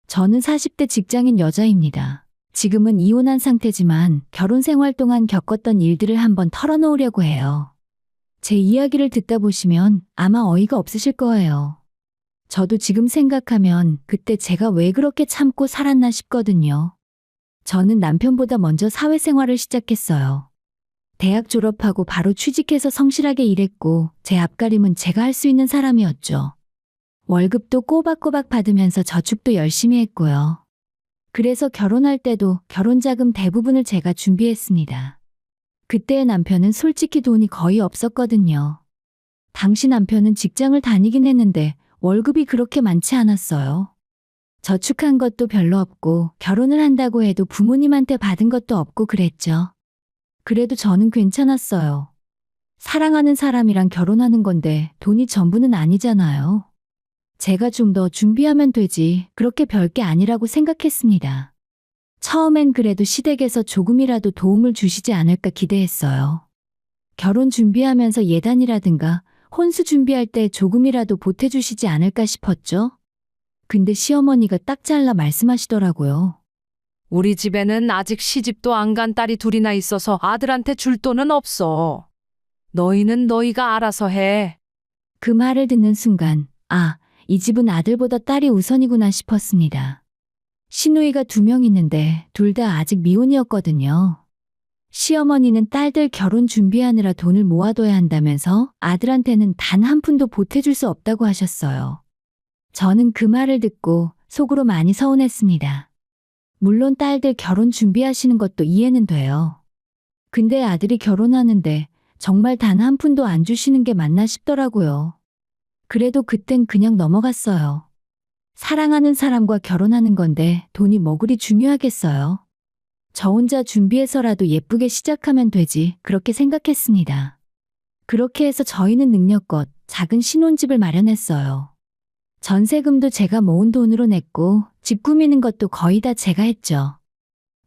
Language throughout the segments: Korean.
저는 40대 직장인 여자입니다. 지금은 이혼한 상태지만 결혼 생활 동안 겪었던 일들을 한번 털어놓으려고 해요. 제 이야기를 듣다 보시면 아마 어이가 없으실 거예요. 저도 지금 생각하면 그때 제가 왜 그렇게 참고 살았나 싶거든요. 저는 남편보다 먼저 사회생활을 시작했어요. 대학 졸업하고 바로 취직해서 성실하게 일했고 제 앞가림은 제가 할 수 있는 사람이었죠. 월급도 꼬박꼬박 받으면서 저축도 열심히 했고요. 그래서 결혼할 때도 결혼자금 대부분을 제가 준비했습니다. 그때의 남편은 솔직히 돈이 거의 없었거든요. 당시 남편은 직장을 다니긴 했는데 월급이 그렇게 많지 않았어요. 저축한 것도 별로 없고 결혼을 한다고 해도 부모님한테 받은 것도 없고 그랬죠. 그래도 저는 괜찮았어요. 사랑하는 사람이랑 결혼하는 건데 돈이 전부는 아니잖아요. 제가 좀 더 준비하면 되지 그렇게 별게 아니라고 생각했습니다. 처음엔 그래도 시댁에서 조금이라도 도움을 주시지 않을까 기대했어요. 결혼 준비하면서 예단이라든가 혼수 준비할 때 조금이라도 보태주시지 않을까 싶었죠. 근데 시어머니가 딱 잘라 말씀하시더라고요. 우리 집에는 아직 시집도 안 간 딸이 둘이나 있어서 아들한테 줄 돈은 없어. 너희는 너희가 알아서 해. 그 말을 듣는 순간, 이 집은 아들보다 딸이 우선이구나 싶었습니다. 시누이가 2명 있는데 둘 다 아직 미혼이었거든요. 시어머니는 딸들 결혼 준비하느라 돈을 모아둬야 한다면서 아들한테는 단 한 푼도 보태줄 수 없다고 하셨어요. 저는 그 말을 듣고 속으로 많이 서운했습니다. 물론 딸들 결혼 준비하시는 것도 이해는 돼요. 근데 아들이 결혼하는데 정말 단 한 푼도 안 주시는 게 맞나 싶더라고요. 그래도 그땐 그냥 넘어갔어요. 사랑하는 사람과 결혼하는 건데 돈이 뭐 그리 중요하겠어요. 저 혼자 준비해서라도 예쁘게 시작하면 되지 그렇게 생각했습니다. 그렇게 해서 저희는 능력껏 작은 신혼집을 마련했어요. 전세금도 제가 모은 돈으로 냈고 집 꾸미는 것도 거의 다 제가 했죠.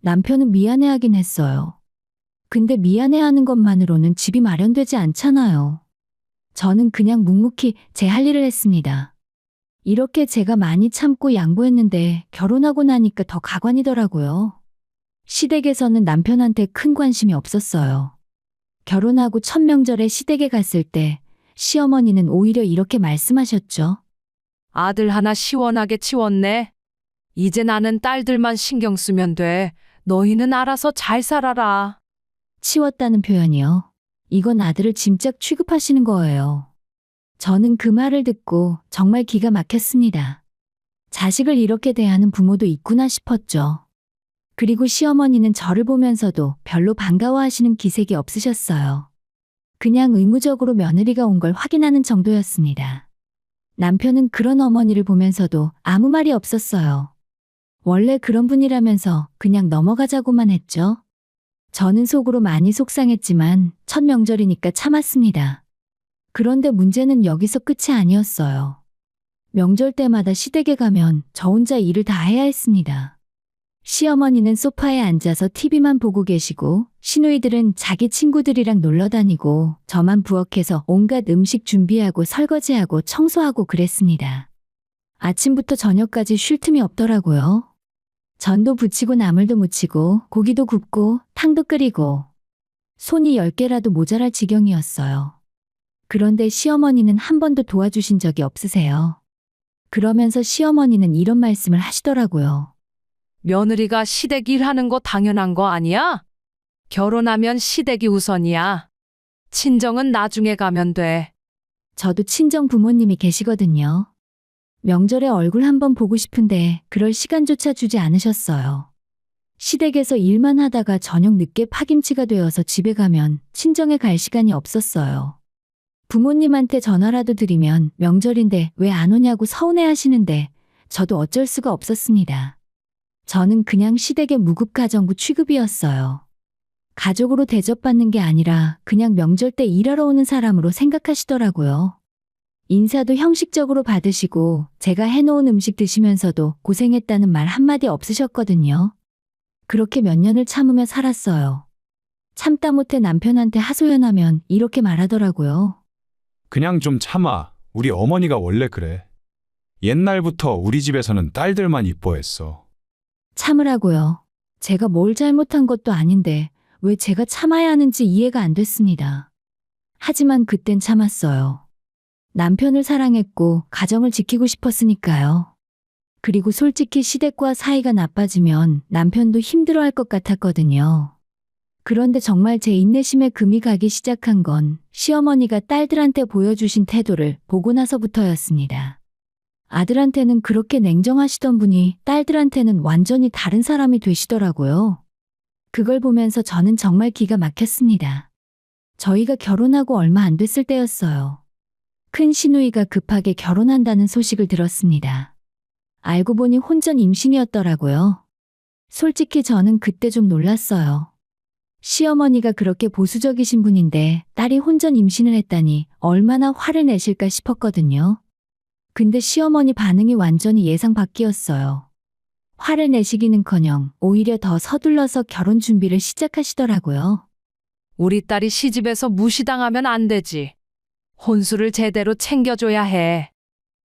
남편은 미안해하긴 했어요. 근데 미안해하는 것만으로는 집이 마련되지 않잖아요. 저는 그냥 묵묵히 제 할 일을 했습니다. 이렇게 제가 많이 참고 양보했는데 결혼하고 나니까 더 가관이더라고요. 시댁에서는 남편한테 큰 관심이 없었어요. 결혼하고 첫 명절에 시댁에 갔을 때 시어머니는 오히려 이렇게 말씀하셨죠. 아들 하나 시원하게 치웠네. 이제 나는 딸들만 신경 쓰면 돼. 너희는 알아서 잘 살아라. 치웠다는 표현이요. 이건 아들을 짐짝 취급하시는 거예요. 저는 그 말을 듣고 정말 기가 막혔습니다. 자식을 이렇게 대하는 부모도 있구나 싶었죠. 그리고 시어머니는 저를 보면서도 별로 반가워하시는 기색이 없으셨어요. 그냥 의무적으로 며느리가 온 걸 확인하는 정도였습니다. 남편은 그런 어머니를 보면서도 아무 말이 없었어요. 원래 그런 분이라면서 그냥 넘어가자고만 했죠. 저는 속으로 많이 속상했지만 첫 명절이니까 참았습니다. 그런데 문제는 여기서 끝이 아니었어요. 명절 때마다 시댁에 가면 저 혼자 일을 다 해야 했습니다. 시어머니는 소파에 앉아서 TV만 보고 계시고 시누이들은 자기 친구들이랑 놀러 다니고 저만 부엌에서 온갖 음식 준비하고 설거지하고 청소하고 그랬습니다. 아침부터 저녁까지 쉴 틈이 없더라고요. 전도 부치고 나물도 무치고 고기도 굽고 탕도 끓이고 손이 10개라도 모자랄 지경이었어요. 그런데 시어머니는 한 번도 도와주신 적이 없으세요. 그러면서 시어머니는 이런 말씀을 하시더라고요. 며느리가 시댁 일하는 거 당연한 거 아니야? 결혼하면 시댁이 우선이야. 친정은 나중에 가면 돼. 저도 친정 부모님이 계시거든요. 명절에 얼굴 한번 보고 싶은데 그럴 시간조차 주지 않으셨어요. 시댁에서 일만 하다가 저녁 늦게 파김치가 되어서 집에 가면 친정에 갈 시간이 없었어요. 부모님한테 전화라도 드리면 명절인데 왜 안 오냐고 서운해 하시는데 저도 어쩔 수가 없었습니다. 저는 그냥 시댁의 무급가정부 취급이었어요. 가족으로 대접받는 게 아니라 그냥 명절 때 일하러 오는 사람으로 생각하시더라고요. 인사도 형식적으로 받으시고 제가 해놓은 음식 드시면서도 고생했다는 말 한마디 없으셨거든요. 그렇게 몇 년을 참으며 살았어요. 참다 못해 남편한테 하소연하면 이렇게 말하더라고요. 그냥 좀 참아. 우리 어머니가 원래 그래. 옛날부터 우리 집에서는 딸들만 이뻐했어. 참으라고요. 제가 뭘 잘못한 것도 아닌데 왜 제가 참아야 하는지 이해가 안 됐습니다. 하지만 그땐 참았어요. 남편을 사랑했고 가정을 지키고 싶었으니까요. 그리고 솔직히 시댁과 사이가 나빠지면 남편도 힘들어할 것 같았거든요. 그런데 정말 제 인내심에 금이 가기 시작한 건 시어머니가 딸들한테 보여주신 태도를 보고 나서부터였습니다. 아들한테는 그렇게 냉정하시던 분이 딸들한테는 완전히 다른 사람이 되시더라고요. 그걸 보면서 저는 정말 기가 막혔습니다. 저희가 결혼하고 얼마 안 됐을 때였어요. 큰 시누이가 급하게 결혼한다는 소식을 들었습니다. 알고 보니 혼전 임신이었더라고요. 솔직히 저는 그때 좀 놀랐어요. 시어머니가 그렇게 보수적이신 분인데 딸이 혼전 임신을 했다니 얼마나 화를 내실까 싶었거든요. 근데 시어머니 반응이 완전히 예상 밖이었어요. 화를 내시기는커녕 오히려 더 서둘러서 결혼 준비를 시작하시더라고요. 우리 딸이 시집에서 무시당하면 안 되지. 혼수를 제대로 챙겨줘야 해.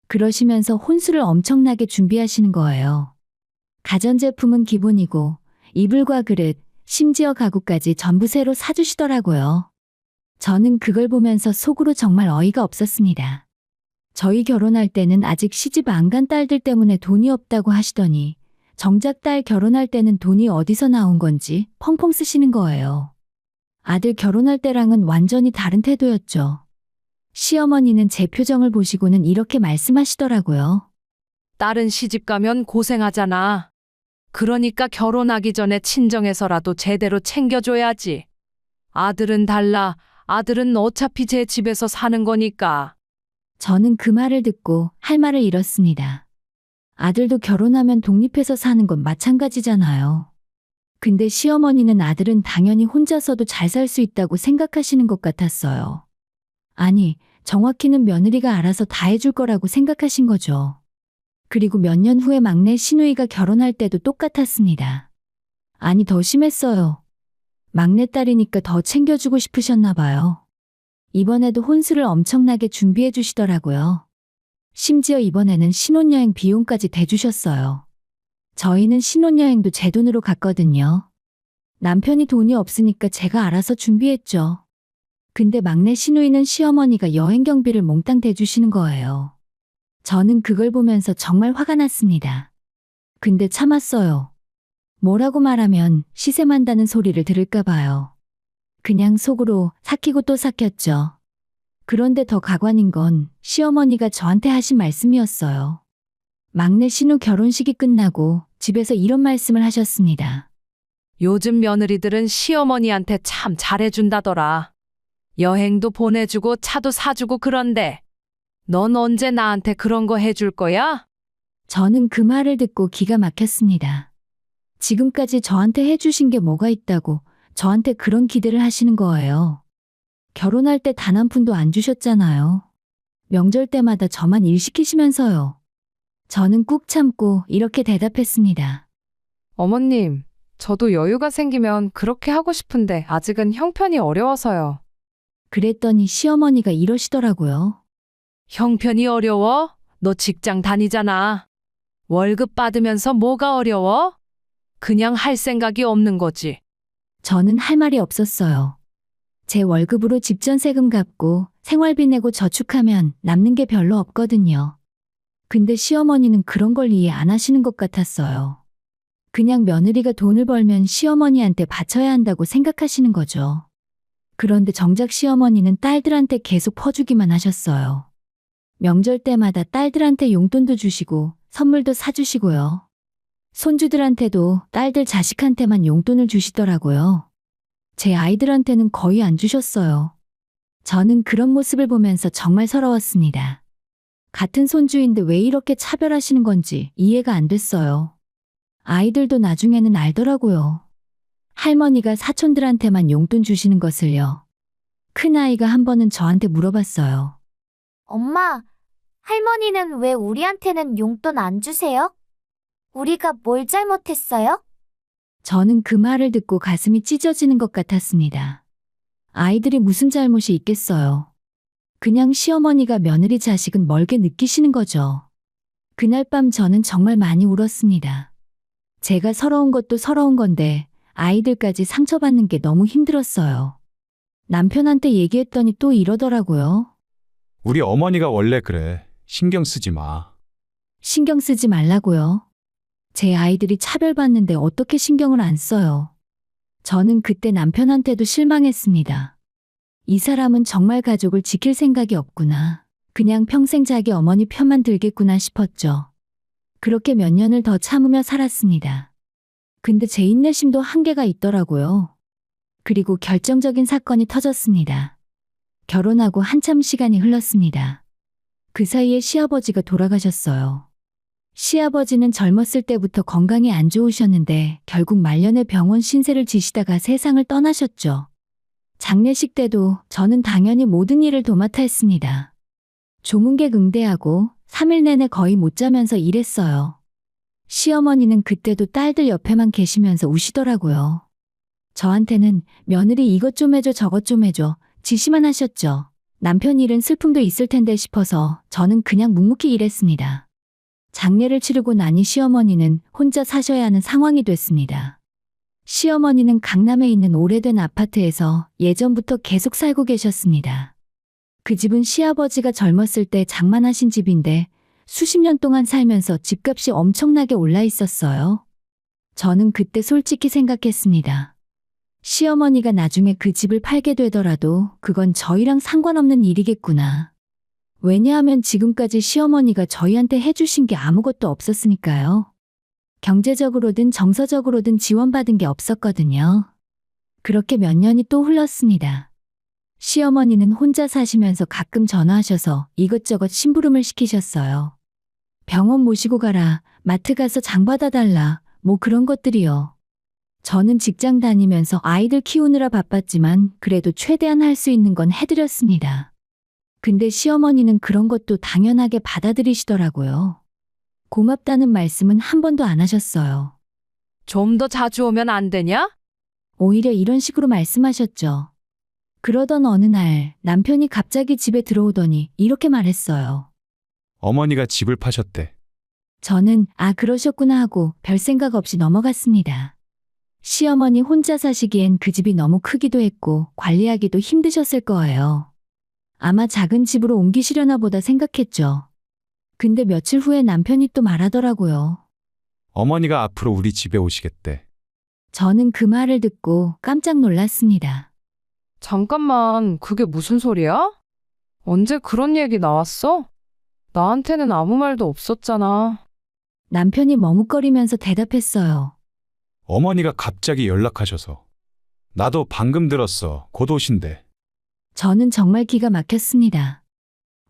그러시면서 혼수를 엄청나게 준비하시는 거예요. 가전제품은 기본이고 이불과 그릇, 심지어 가구까지 전부 새로 사주시더라고요. 저는 그걸 보면서 속으로 정말 어이가 없었습니다. 저희 결혼할 때는 아직 시집 안 간 딸들 때문에 돈이 없다고 하시더니 정작 딸 결혼할 때는 돈이 어디서 나온 건지 펑펑 쓰시는 거예요. 아들 결혼할 때랑은 완전히 다른 태도였죠. 시어머니는 제 표정을 보시고는 이렇게 말씀하시더라고요. 딸은 시집 가면 고생하잖아. 그러니까 결혼하기 전에 친정에서라도 제대로 챙겨줘야지. 아들은 달라. 아들은 어차피 제 집에서 사는 거니까. 저는 그 말을 듣고 할 말을 잃었습니다. 아들도 결혼하면 독립해서 사는 건 마찬가지잖아요. 근데 시어머니는 아들은 당연히 혼자서도 잘 살 수 있다고 생각하시는 것 같았어요. 아니, 정확히는 며느리가 알아서 다 해줄 거라고 생각하신 거죠. 그리고 몇 년 후에 막내 시누이가 결혼할 때도 똑같았습니다. 아니, 더 심했어요. 막내딸이니까 더 챙겨주고 싶으셨나 봐요. 이번에도 혼수를 엄청나게 준비해 주시더라고요. 심지어 이번에는 신혼여행 비용까지 대주셨어요. 저희는 신혼여행도 제 돈으로 갔거든요. 남편이 돈이 없으니까 제가 알아서 준비했죠. 근데 막내 시누이는 시어머니가 여행 경비를 몽땅 대주시는 거예요. 저는 그걸 보면서 정말 화가 났습니다. 근데 참았어요. 뭐라고 말하면 시샘한다는 소리를 들을까 봐요. 그냥 속으로 삭히고 또 삭혔죠. 그런데 더 가관인 건 시어머니가 저한테 하신 말씀이었어요. 막내 신우 결혼식이 끝나고 집에서 이런 말씀을 하셨습니다. 요즘 며느리들은 시어머니한테 참 잘해준다더라. 여행도 보내주고 차도 사주고 그런데 넌 언제 나한테 그런 거 해줄 거야? 저는 그 말을 듣고 기가 막혔습니다. 지금까지 저한테 해주신 게 뭐가 있다고 저한테 그런 기대를 하시는 거예요. 결혼할 때 단 한 푼도 안 주셨잖아요. 명절 때마다 저만 일 시키시면서요. 저는 꾹 참고 이렇게 대답했습니다. 어머님, 저도 여유가 생기면 그렇게 하고 싶은데 아직은 형편이 어려워서요. 그랬더니 시어머니가 이러시더라고요. 형편이 어려워? 너 직장 다니잖아. 월급 받으면서 뭐가 어려워? 그냥 할 생각이 없는 거지. 저는 할 말이 없었어요. 제 월급으로 집 전세금 갚고 생활비 내고 저축하면 남는 게 별로 없거든요. 근데 시어머니는 그런 걸 이해 안 하시는 것 같았어요. 그냥 며느리가 돈을 벌면 시어머니한테 바쳐야 한다고 생각하시는 거죠. 그런데 정작 시어머니는 딸들한테 계속 퍼주기만 하셨어요. 명절 때마다 딸들한테 용돈도 주시고 선물도 사주시고요. 손주들한테도 딸들 자식한테만 용돈을 주시더라고요. 제 아이들한테는 거의 안 주셨어요. 저는 그런 모습을 보면서 정말 서러웠습니다. 같은 손주인데 왜 이렇게 차별하시는 건지 이해가 안 됐어요. 아이들도 나중에는 알더라고요. 할머니가 사촌들한테만 용돈 주시는 것을요. 큰아이가 한 번은 저한테 물어봤어요. 엄마, 할머니는 왜 우리한테는 용돈 안 주세요? 우리가 뭘 잘못했어요? 저는 그 말을 듣고 가슴이 찢어지는 것 같았습니다. 아이들이 무슨 잘못이 있겠어요. 그냥 시어머니가 며느리 자식은 멀게 느끼시는 거죠. 그날 밤 저는 정말 많이 울었습니다. 제가 서러운 것도 서러운 건데 아이들까지 상처받는 게 너무 힘들었어요. 남편한테 얘기했더니 또 이러더라고요. 우리 어머니가 원래 그래. 신경 쓰지 마. 신경 쓰지 말라고요. 제 아이들이 차별받는데 어떻게 신경을 안 써요. 저는 그때 남편한테도 실망했습니다. 이 사람은 정말 가족을 지킬 생각이 없구나. 그냥 평생 자기 어머니 편만 들겠구나 싶었죠. 그렇게 몇 년을 더 참으며 살았습니다. 근데 제 인내심도 한계가 있더라고요. 그리고 결정적인 사건이 터졌습니다. 결혼하고 한참 시간이 흘렀습니다. 그 사이에 시아버지가 돌아가셨어요. 시아버지는 젊었을 때부터 건강이 안 좋으셨는데 결국 말년에 병원 신세를 지시다가 세상을 떠나셨죠. 장례식 때도 저는 당연히 모든 일을 도맡아 했습니다. 조문객 응대하고 3일 내내 거의 못 자면서 일했어요. 시어머니는 그때도 딸들 옆에만 계시면서 우시더라고요. 저한테는 며느리 이것 좀 해줘 저것 좀 해줘 지시만 하셨죠. 남편 일은 슬픔도 있을 텐데 싶어서 저는 그냥 묵묵히 일했습니다. 장례를 치르고 나니 시어머니는 혼자 사셔야 하는 상황이 됐습니다. 시어머니는 강남에 있는 오래된 아파트에서 예전부터 계속 살고 계셨습니다. 그 집은 시아버지가 젊었을 때 장만하신 집인데 수십 년 동안 살면서 집값이 엄청나게 올라 있었어요. 저는 그때 솔직히 생각했습니다. 시어머니가 나중에 그 집을 팔게 되더라도 그건 저희랑 상관없는 일이겠구나. 왜냐하면 지금까지 시어머니가 저희한테 해주신 게 아무것도 없었으니까요. 경제적으로든 정서적으로든 지원받은 게 없었거든요. 그렇게 몇 년이 또 흘렀습니다. 시어머니는 혼자 사시면서 가끔 전화하셔서 이것저것 심부름을 시키셨어요. 병원 모시고 가라, 마트 가서 장 받아달라, 뭐 그런 것들이요. 저는 직장 다니면서 아이들 키우느라 바빴지만 그래도 최대한 할 수 있는 건 해드렸습니다. 근데 시어머니는 그런 것도 당연하게 받아들이시더라고요. 고맙다는 말씀은 한 번도 안 하셨어요. 좀 더 자주 오면 안 되냐? 오히려 이런 식으로 말씀하셨죠. 그러던 어느 날 남편이 갑자기 집에 들어오더니 이렇게 말했어요. 어머니가 집을 파셨대. 저는 그러셨구나 하고 별 생각 없이 넘어갔습니다. 시어머니 혼자 사시기엔 그 집이 너무 크기도 했고 관리하기도 힘드셨을 거예요. 아마 작은 집으로 옮기시려나 보다 생각했죠. 근데 며칠 후에 남편이 또 말하더라고요. 어머니가 앞으로 우리 집에 오시겠대. 저는 그 말을 듣고 깜짝 놀랐습니다. 잠깐만, 그게 무슨 소리야? 언제 그런 얘기 나왔어? 나한테는 아무 말도 없었잖아. 남편이 머뭇거리면서 대답했어요. 어머니가 갑자기 연락하셔서. 나도 방금 들었어. 곧 오신대. 저는 정말 기가 막혔습니다.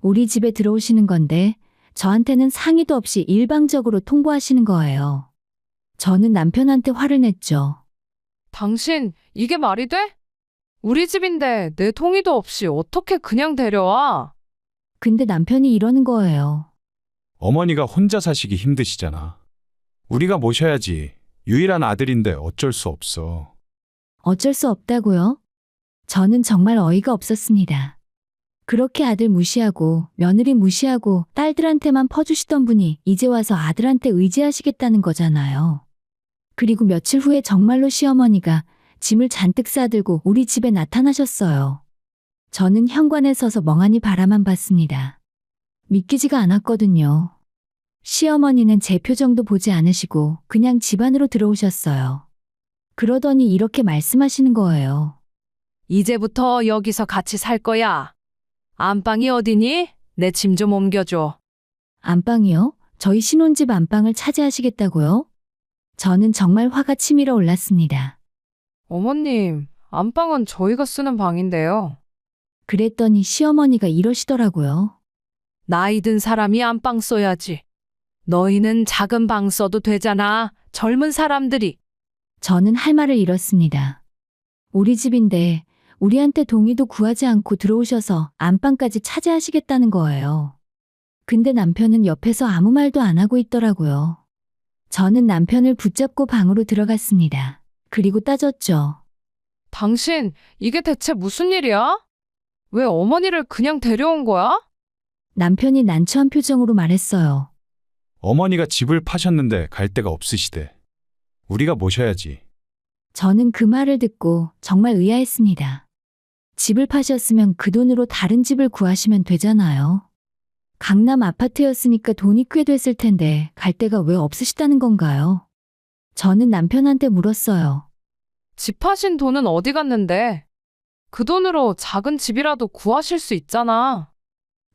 우리 집에 들어오시는 건데 저한테는 상의도 없이 일방적으로 통보하시는 거예요. 저는 남편한테 화를 냈죠. 당신, 이게 말이 돼? 우리 집인데 내 동의도 없이 어떻게 그냥 데려와? 근데 남편이 이러는 거예요. 어머니가 혼자 사시기 힘드시잖아. 우리가 모셔야지. 유일한 아들인데 어쩔 수 없어. 어쩔 수 없다고요? 저는 정말 어이가 없었습니다. 그렇게 아들 무시하고 며느리 무시하고 딸들한테만 퍼주시던 분이 이제 와서 아들한테 의지하시겠다는 거잖아요. 그리고 며칠 후에 정말로 시어머니가 짐을 잔뜩 싸들고 우리 집에 나타나셨어요. 저는 현관에 서서 멍하니 바라만 봤습니다. 믿기지가 않았거든요. 시어머니는 제 표정도 보지 않으시고 그냥 집 안으로 들어오셨어요. 그러더니 이렇게 말씀하시는 거예요. 이제부터 여기서 같이 살 거야. 안방이 어디니? 내 짐 좀 옮겨줘. 안방이요? 저희 신혼집 안방을 차지하시겠다고요? 저는 정말 화가 치밀어 올랐습니다. 어머님, 안방은 저희가 쓰는 방인데요. 그랬더니 시어머니가 이러시더라고요. 나이 든 사람이 안방 써야지. 너희는 작은 방 써도 되잖아. 젊은 사람들이. 저는 할 말을 잃었습니다. 우리 집인데 우리한테 동의도 구하지 않고 들어오셔서 안방까지 차지하시겠다는 거예요. 근데 남편은 옆에서 아무 말도 안 하고 있더라고요. 저는 남편을 붙잡고 방으로 들어갔습니다. 그리고 따졌죠. 당신, 이게 대체 무슨 일이야? 왜 어머니를 그냥 데려온 거야? 남편이 난처한 표정으로 말했어요. 어머니가 집을 파셨는데 갈 데가 없으시대. 우리가 모셔야지. 저는 그 말을 듣고 정말 의아했습니다. 집을 파셨으면 그 돈으로 다른 집을 구하시면 되잖아요. 강남 아파트였으니까 돈이 꽤 됐을 텐데 갈 데가 왜 없으시다는 건가요? 저는 남편한테 물었어요. 집 파신 돈은 어디 갔는데? 그 돈으로 작은 집이라도 구하실 수 있잖아.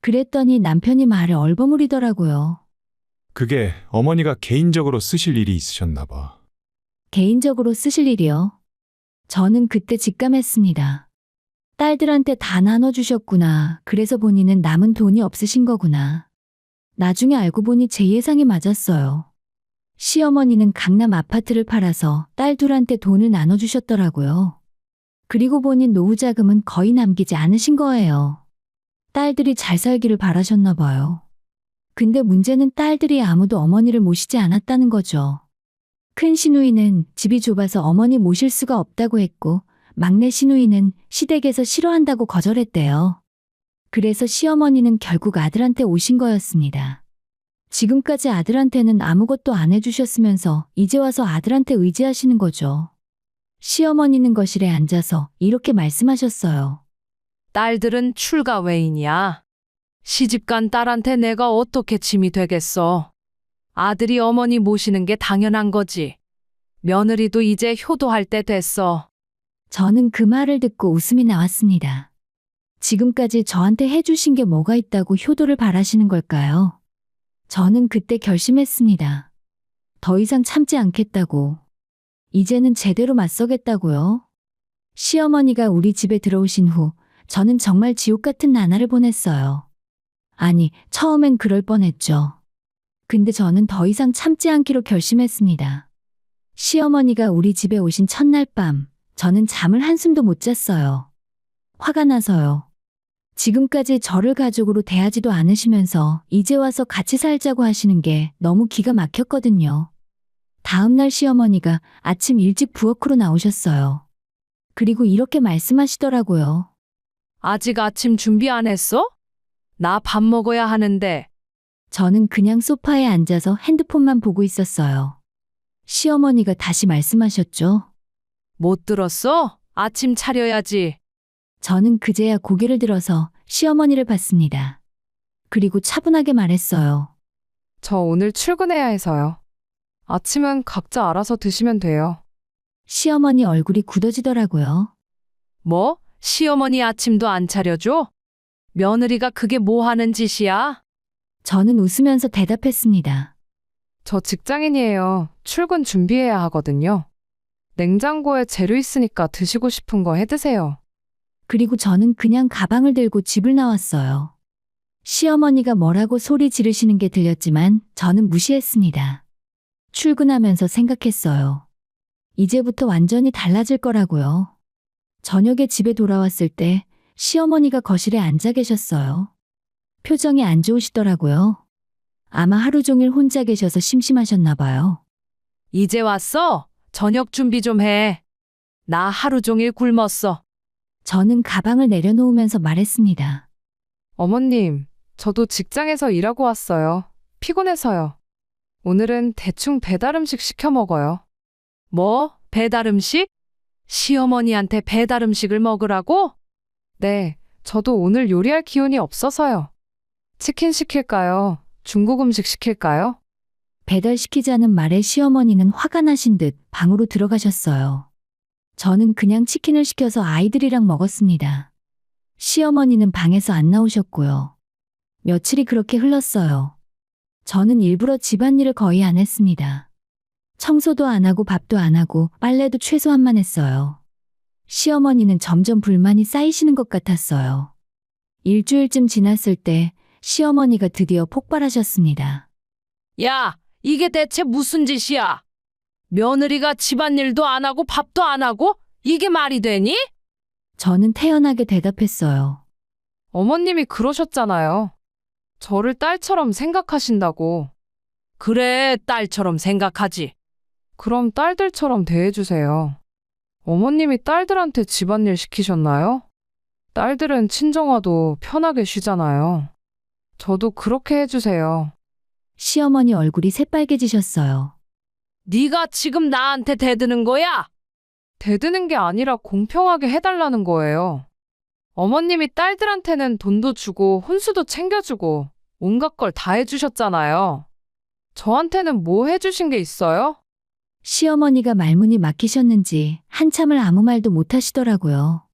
그랬더니 남편이 말을 얼버무리더라고요. 그게 어머니가 개인적으로 쓰실 일이 있으셨나 봐. 개인적으로 쓰실 일이요? 저는 그때 직감했습니다. 딸들한테 다 나눠주셨구나. 그래서 본인은 남은 돈이 없으신 거구나. 나중에 알고 보니 제 예상이 맞았어요. 시어머니는 강남 아파트를 팔아서 딸 둘한테 돈을 나눠주셨더라고요. 그리고 본인 노후 자금은 거의 남기지 않으신 거예요. 딸들이 잘 살기를 바라셨나 봐요. 근데 문제는 딸들이 아무도 어머니를 모시지 않았다는 거죠. 큰 시누이는 집이 좁아서 어머니 모실 수가 없다고 했고, 막내 시누이는 시댁에서 싫어한다고 거절했대요. 그래서 시어머니는 결국 아들한테 오신 거였습니다. 지금까지 아들한테는 아무것도 안 해주셨으면서 이제 와서 아들한테 의지하시는 거죠. 시어머니는 거실에 앉아서 이렇게 말씀하셨어요. 딸들은 출가 외인이야. 시집간 딸한테 내가 어떻게 짐이 되겠어. 아들이 어머니 모시는 게 당연한 거지. 며느리도 이제 효도할 때 됐어. 저는 그 말을 듣고 웃음이 나왔습니다. 지금까지 저한테 해주신 게 뭐가 있다고 효도를 바라시는 걸까요? 저는 그때 결심했습니다. 더 이상 참지 않겠다고. 이제는 제대로 맞서겠다고요. 시어머니가 우리 집에 들어오신 후 저는 정말 지옥 같은 나날을 보냈어요. 아니, 처음엔 그럴 뻔했죠. 근데 저는 더 이상 참지 않기로 결심했습니다. 시어머니가 우리 집에 오신 첫날 밤, 저는 잠을 한숨도 못 잤어요. 화가 나서요. 지금까지 저를 가족으로 대하지도 않으시면서 이제 와서 같이 살자고 하시는 게 너무 기가 막혔거든요. 다음날 시어머니가 아침 일찍 부엌으로 나오셨어요. 그리고 이렇게 말씀하시더라고요. 아직 아침 준비 안 했어? 나 밥 먹어야 하는데. 저는 그냥 소파에 앉아서 핸드폰만 보고 있었어요. 시어머니가 다시 말씀하셨죠. 못 들었어? 아침 차려야지. 저는 그제야 고개를 들어서 시어머니를 봤습니다. 그리고 차분하게 말했어요. 저 오늘 출근해야 해서요. 아침은 각자 알아서 드시면 돼요. 시어머니 얼굴이 굳어지더라고요. 뭐? 시어머니 아침도 안 차려줘? 며느리가 그게 뭐 하는 짓이야? 저는 웃으면서 대답했습니다. 저 직장인이에요. 출근 준비해야 하거든요. 냉장고에 재료 있으니까 드시고 싶은 거 해 드세요. 그리고 저는 그냥 가방을 들고 집을 나왔어요. 시어머니가 뭐라고 소리 지르시는 게 들렸지만 저는 무시했습니다. 출근하면서 생각했어요. 이제부터 완전히 달라질 거라고요. 저녁에 집에 돌아왔을 때 시어머니가 거실에 앉아 계셨어요. 표정이 안 좋으시더라고요. 아마 하루 종일 혼자 계셔서 심심하셨나 봐요. 이제 왔어? 저녁 준비 좀 해. 나 하루 종일 굶었어. 저는 가방을 내려놓으면서 말했습니다. 어머님, 저도 직장에서 일하고 왔어요. 피곤해서요. 오늘은 대충 배달 음식 시켜 먹어요. 뭐? 배달 음식? 시어머니한테 배달 음식을 먹으라고? 네, 저도 오늘 요리할 기운이 없어서요. 치킨 시킬까요? 중국 음식 시킬까요? 배달시키자는 말에 시어머니는 화가 나신 듯 방으로 들어가셨어요. 저는 그냥 치킨을 시켜서 아이들이랑 먹었습니다. 시어머니는 방에서 안 나오셨고요. 며칠이 그렇게 흘렀어요. 저는 일부러 집안일을 거의 안 했습니다. 청소도 안 하고 밥도 안 하고 빨래도 최소한만 했어요. 시어머니는 점점 불만이 쌓이시는 것 같았어요. 일주일쯤 지났을 때 시어머니가 드디어 폭발하셨습니다. 야, 이게 대체 무슨 짓이야? 며느리가 집안일도 안 하고 밥도 안 하고? 이게 말이 되니? 저는 태연하게 대답했어요. 어머님이 그러셨잖아요. 저를 딸처럼 생각하신다고. 그래, 딸처럼 생각하지. 그럼 딸들처럼 대해주세요. 어머님이 딸들한테 집안일 시키셨나요? 딸들은 친정와도 편하게 쉬잖아요. 저도 그렇게 해주세요. 시어머니 얼굴이 새빨개지셨어요. 네가 지금 나한테 대드는 거야? 대드는 게 아니라 공평하게 해달라는 거예요. 어머님이 딸들한테는 돈도 주고 혼수도 챙겨주고 온갖 걸 다 해주셨잖아요. 저한테는 뭐 해주신 게 있어요? 시어머니가 말문이 막히셨는지 한참을 아무 말도 못 하시더라고요.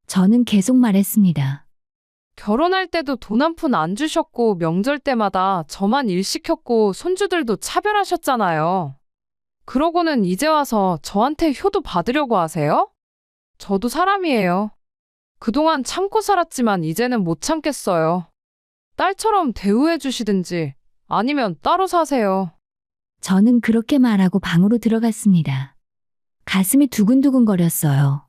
저는 계속 말했습니다. 결혼할 때도 돈 한 푼 안 주셨고 명절 때마다 저만 일 시켰고 손주들도 차별하셨잖아요. 그러고는 이제 와서 저한테 효도 받으려고 하세요? 저도 사람이에요. 그동안 참고 살았지만 이제는 못 참겠어요. 딸처럼 대우해 주시든지 아니면 따로 사세요. 저는 그렇게 말하고 방으로 들어갔습니다. 가슴이 두근두근거렸어요.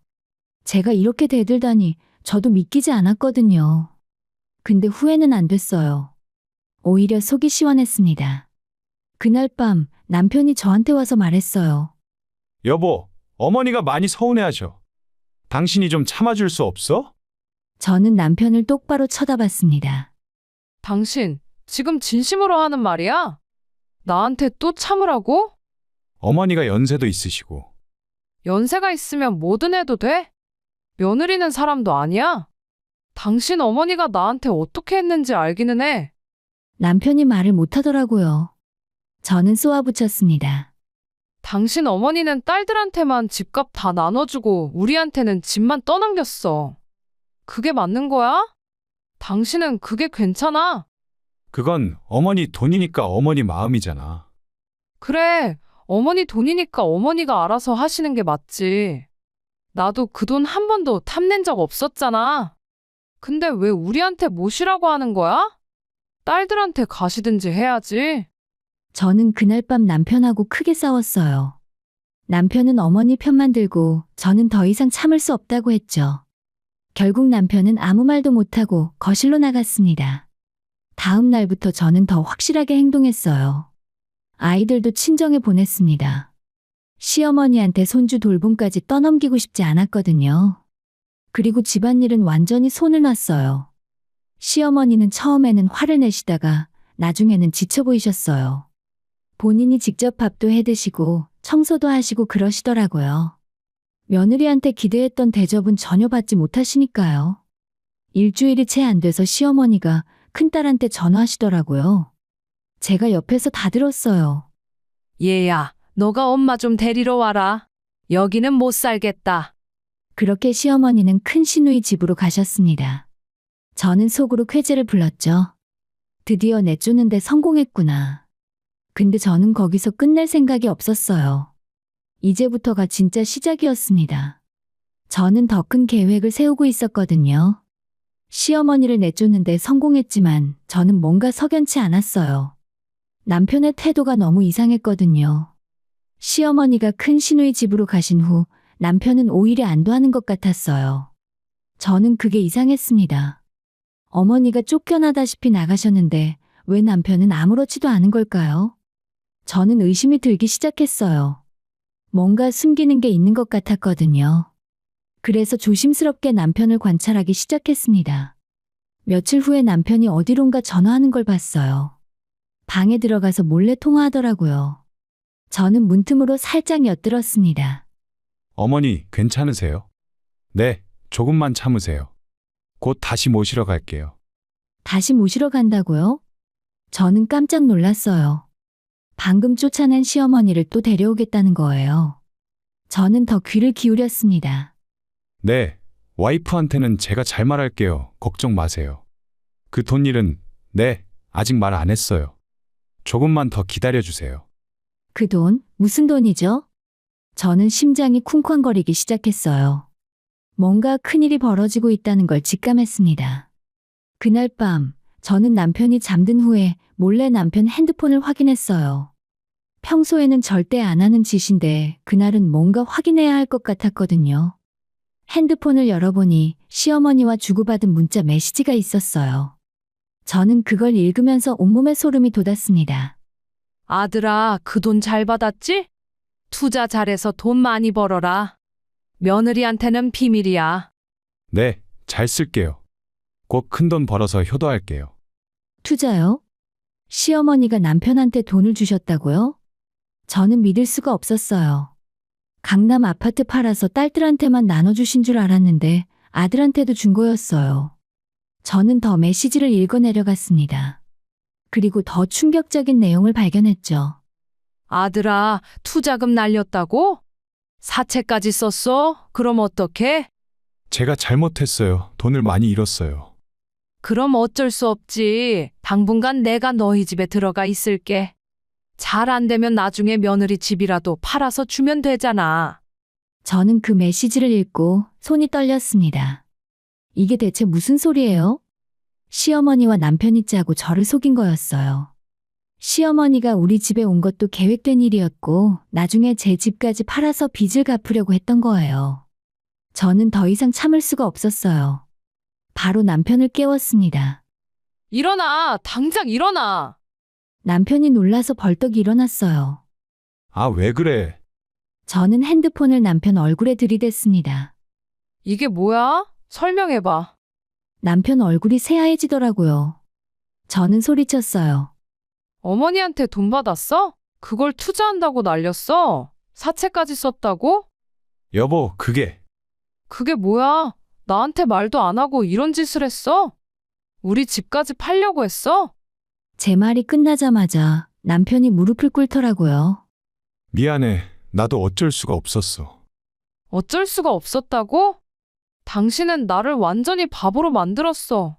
제가 이렇게 대들다니 저도 믿기지 않았거든요. 근데 후회는 안 됐어요. 오히려 속이 시원했습니다. 그날 밤 남편이 저한테 와서 말했어요. 여보, 어머니가 많이 서운해하셔. 당신이 좀 참아줄 수 없어? 저는 남편을 똑바로 쳐다봤습니다. 당신, 지금 진심으로 하는 말이야? 나한테 또 참으라고? 어머니가 연세도 있으시고. 연세가 있으면 뭐든 해도 돼? 며느리는 사람도 아니야? 당신 어머니가 나한테 어떻게 했는지 알기는 해. 남편이 말을 못하더라고요. 저는 쏘아붙였습니다. 당신 어머니는 딸들한테만 집값 다 나눠주고 우리한테는 집만 떠넘겼어. 그게 맞는 거야? 당신은 그게 괜찮아? 그건 어머니 돈이니까 어머니 마음이잖아. 그래, 어머니 돈이니까 어머니가 알아서 하시는 게 맞지. 나도 그 돈 한 번도 탐낸 적 없었잖아. 근데 왜 우리한테 모시라고 하는 거야? 딸들한테 가시든지 해야지. 저는 그날 밤 남편하고 크게 싸웠어요. 남편은 어머니 편만 들고 저는 더 이상 참을 수 없다고 했죠. 결국 남편은 아무 말도 못하고 거실로 나갔습니다. 다음 날부터 저는 더 확실하게 행동했어요. 아이들도 친정에 보냈습니다. 시어머니한테 손주 돌봄까지 떠넘기고 싶지 않았거든요. 그리고 집안일은 완전히 손을 놨어요. 시어머니는 처음에는 화를 내시다가 나중에는 지쳐 보이셨어요. 본인이 직접 밥도 해 드시고 청소도 하시고 그러시더라고요. 며느리한테 기대했던 대접은 전혀 받지 못하시니까요. 일주일이 채 안 돼서 시어머니가 큰딸한테 전화하시더라고요. 제가 옆에서 다 들었어요. 얘야, 너가 엄마 좀 데리러 와라. 여기는 못 살겠다. 그렇게 시어머니는 큰 시누이 집으로 가셨습니다. 저는 속으로 쾌재를 불렀죠. 드디어 내쫓는데 성공했구나. 근데 저는 거기서 끝낼 생각이 없었어요. 이제부터가 진짜 시작이었습니다. 저는 더 큰 계획을 세우고 있었거든요. 시어머니를 내쫓는데 성공했지만 저는 뭔가 석연치 않았어요. 남편의 태도가 너무 이상했거든요. 시어머니가 큰 시누이 집으로 가신 후 남편은 오히려 안도하는 것 같았어요. 저는 그게 이상했습니다. 어머니가 쫓겨나다시피 나가셨는데 왜 남편은 아무렇지도 않은 걸까요? 저는 의심이 들기 시작했어요. 뭔가 숨기는 게 있는 것 같았거든요. 그래서 조심스럽게 남편을 관찰하기 시작했습니다. 며칠 후에 남편이 어디론가 전화하는 걸 봤어요. 방에 들어가서 몰래 통화하더라고요. 저는 문틈으로 살짝 엿들었습니다. 어머니, 괜찮으세요? 네, 조금만 참으세요. 곧 다시 모시러 갈게요. 다시 모시러 간다고요? 저는 깜짝 놀랐어요. 방금 쫓아낸 시어머니를 또 데려오겠다는 거예요. 저는 더 귀를 기울였습니다. 네, 와이프한테는 제가 잘 말할게요. 걱정 마세요. 그 돈 일은, 네, 아직 말 안 했어요. 조금만 더 기다려주세요. 그 돈, 무슨 돈이죠? 저는 심장이 쿵쾅거리기 시작했어요. 뭔가 큰일이 벌어지고 있다는 걸 직감했습니다. 그날 밤, 저는 남편이 잠든 후에 몰래 남편 핸드폰을 확인했어요. 평소에는 절대 안 하는 짓인데 그날은 뭔가 확인해야 할 것 같았거든요. 핸드폰을 열어보니 시어머니와 주고받은 문자 메시지가 있었어요. 저는 그걸 읽으면서 온몸에 소름이 돋았습니다. 아들아, 그 돈 잘 받았지? 투자 잘해서 돈 많이 벌어라. 며느리한테는 비밀이야. 네, 잘 쓸게요. 곧 큰 돈 벌어서 효도할게요. 투자요? 시어머니가 남편한테 돈을 주셨다고요? 저는 믿을 수가 없었어요. 강남 아파트 팔아서 딸들한테만 나눠주신 줄 알았는데 아들한테도 준 거였어요. 저는 더 메시지를 읽어 내려갔습니다. 그리고 더 충격적인 내용을 발견했죠. 아들아, 투자금 날렸다고? 사채까지 썼어? 그럼 어떡해? 제가 잘못했어요. 돈을 많이 잃었어요. 그럼 어쩔 수 없지. 당분간 내가 너희 집에 들어가 있을게. 잘 안 되면 나중에 며느리 집이라도 팔아서 주면 되잖아. 저는 그 메시지를 읽고 손이 떨렸습니다. 이게 대체 무슨 소리예요? 시어머니와 남편이 짜고 저를 속인 거였어요. 시어머니가 우리 집에 온 것도 계획된 일이었고 나중에 제 집까지 팔아서 빚을 갚으려고 했던 거예요. 저는 더 이상 참을 수가 없었어요. 바로 남편을 깨웠습니다. 일어나! 당장 일어나! 남편이 놀라서 벌떡 일어났어요. 아, 왜 그래? 저는 핸드폰을 남편 얼굴에 들이댔습니다. 이게 뭐야? 설명해봐. 남편 얼굴이 새하얘지더라고요. 저는 소리쳤어요. 어머니한테 돈 받았어? 그걸 투자한다고 날렸어? 사채까지 썼다고? 여보, 그게 그게 뭐야? 나한테 말도 안 하고 이런 짓을 했어? 우리 집까지 팔려고 했어? 제 말이 끝나자마자 남편이 무릎을 꿇더라고요. 미안해. 나도 어쩔 수가 없었어. 어쩔 수가 없었다고? 당신은 나를 완전히 바보로 만들었어.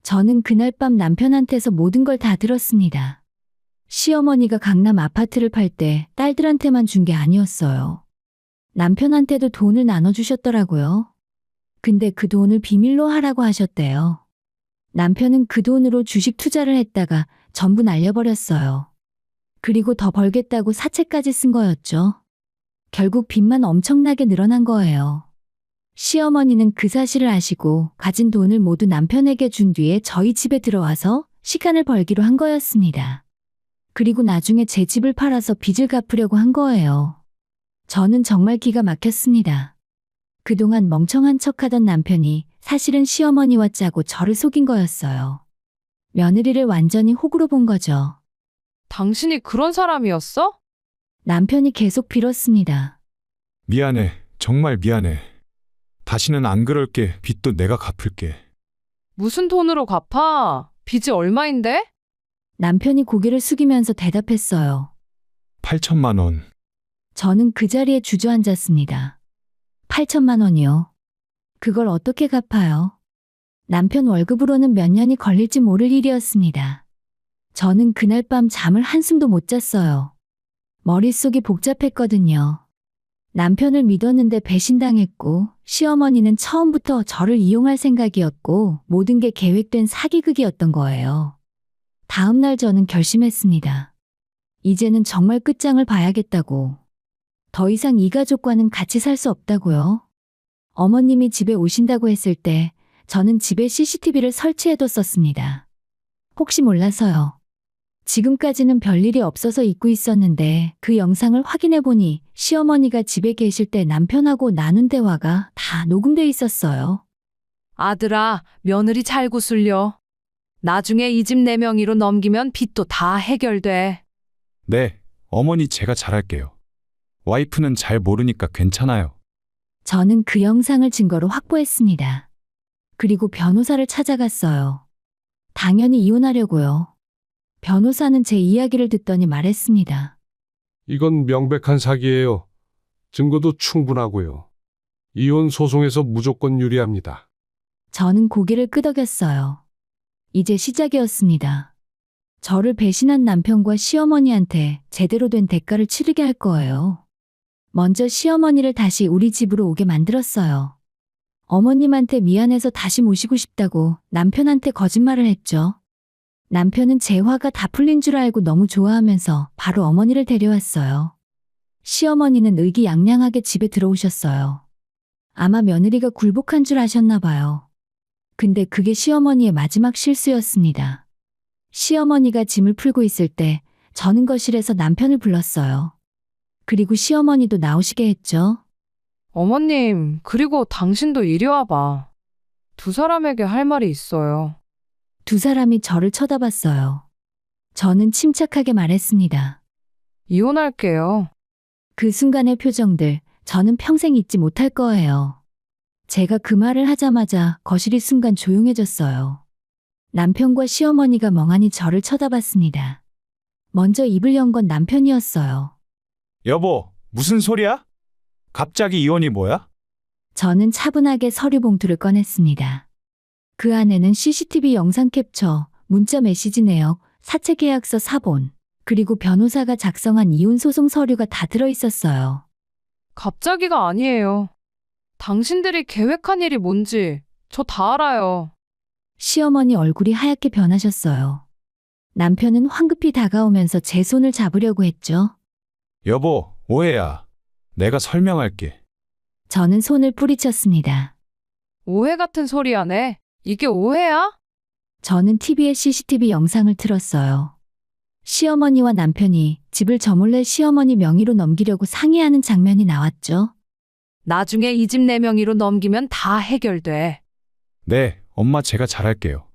저는 그날 밤 남편한테서 모든 걸 다 들었습니다. 시어머니가 강남 아파트를 팔 때 딸들한테만 준 게 아니었어요. 남편한테도 돈을 나눠주셨더라고요. 근데 그 돈을 비밀로 하라고 하셨대요. 남편은 그 돈으로 주식 투자를 했다가 전부 날려버렸어요. 그리고 더 벌겠다고 사채까지 쓴 거였죠. 결국 빚만 엄청나게 늘어난 거예요. 시어머니는 그 사실을 아시고 가진 돈을 모두 남편에게 준 뒤에 저희 집에 들어와서 시간을 벌기로 한 거였습니다. 그리고 나중에 제 집을 팔아서 빚을 갚으려고 한 거예요. 저는 정말 기가 막혔습니다. 그동안 멍청한 척하던 남편이 사실은 시어머니와 짜고 저를 속인 거였어요. 며느리를 완전히 호구로 본 거죠. 당신이 그런 사람이었어? 남편이 계속 빌었습니다. 미안해. 정말 미안해. 다시는 안 그럴게. 빚도 내가 갚을게. 무슨 돈으로 갚아? 빚이 얼마인데? 남편이 고개를 숙이면서 대답했어요. 8천만 원. 저는 그 자리에 주저앉았습니다. 8천만 원이요. 그걸 어떻게 갚아요? 남편 월급으로는 몇 년이 걸릴지 모를 일이었습니다. 저는 그날 밤 잠을 한숨도 못 잤어요. 머릿속이 복잡했거든요. 남편을 믿었는데 배신당했고 시어머니는 처음부터 저를 이용할 생각이었고 모든 게 계획된 사기극이었던 거예요. 다음 날 저는 결심했습니다. 이제는 정말 끝장을 봐야겠다고. 더 이상 이 가족과는 같이 살 수 없다고요. 어머님이 집에 오신다고 했을 때 저는 집에 CCTV를 설치해뒀었습니다. 혹시 몰라서요. 지금까지는 별일이 없어서 잊고 있었는데 그 영상을 확인해보니 시어머니가 집에 계실 때 남편하고 나눈 대화가 다 녹음돼 있었어요. 아들아, 며느리 잘 구슬려. 나중에 이 집 내 명의로 넘기면 빚도 다 해결돼. 네, 어머니 제가 잘할게요. 와이프는 잘 모르니까 괜찮아요. 저는 그 영상을 증거로 확보했습니다. 그리고 변호사를 찾아갔어요. 당연히 이혼하려고요. 변호사는 제 이야기를 듣더니 말했습니다. 이건 명백한 사기예요. 증거도 충분하고요. 이혼 소송에서 무조건 유리합니다. 저는 고개를 끄덕였어요. 이제 시작이었습니다. 저를 배신한 남편과 시어머니한테 제대로 된 대가를 치르게 할 거예요. 먼저 시어머니를 다시 우리 집으로 오게 만들었어요. 어머님한테 미안해서 다시 모시고 싶다고 남편한테 거짓말을 했죠. 남편은 제 화가 다 풀린 줄 알고 너무 좋아하면서 바로 어머니를 데려왔어요. 시어머니는 의기양양하게 집에 들어오셨어요. 아마 며느리가 굴복한 줄 아셨나 봐요. 근데 그게 시어머니의 마지막 실수였습니다. 시어머니가 짐을 풀고 있을 때 저는 거실에서 남편을 불렀어요. 그리고 시어머니도 나오시게 했죠. 어머님, 그리고 당신도 이리 와봐. 두 사람에게 할 말이 있어요. 두 사람이 저를 쳐다봤어요. 저는 침착하게 말했습니다. 이혼할게요. 그 순간의 표정들, 저는 평생 잊지 못할 거예요. 제가 그 말을 하자마자 거실이 순간 조용해졌어요. 남편과 시어머니가 멍하니 저를 쳐다봤습니다. 먼저 입을 연 건 남편이었어요. 여보, 무슨 소리야? 갑자기 이혼이 뭐야? 저는 차분하게 서류 봉투를 꺼냈습니다. 그 안에는 CCTV 영상 캡처, 문자 메시지 내역, 사채 계약서 사본, 그리고 변호사가 작성한 이혼 소송 서류가 다 들어 있었어요. 갑자기가 아니에요. 당신들이 계획한 일이 뭔지 저 다 알아요. 시어머니 얼굴이 하얗게 변하셨어요. 남편은 황급히 다가오면서 제 손을 잡으려고 했죠. 여보, 오해야. 내가 설명할게. 저는 손을 뿌리쳤습니다. 오해 같은 소리 하네. 이게 오해야? 저는 TV에 CCTV 영상을 틀었어요. 시어머니와 남편이 집을 저 몰래 시어머니 명의로 넘기려고 상의하는 장면이 나왔죠. 나중에 이 집 내 명의로 넘기면 다 해결돼. 네, 엄마 제가 잘할게요.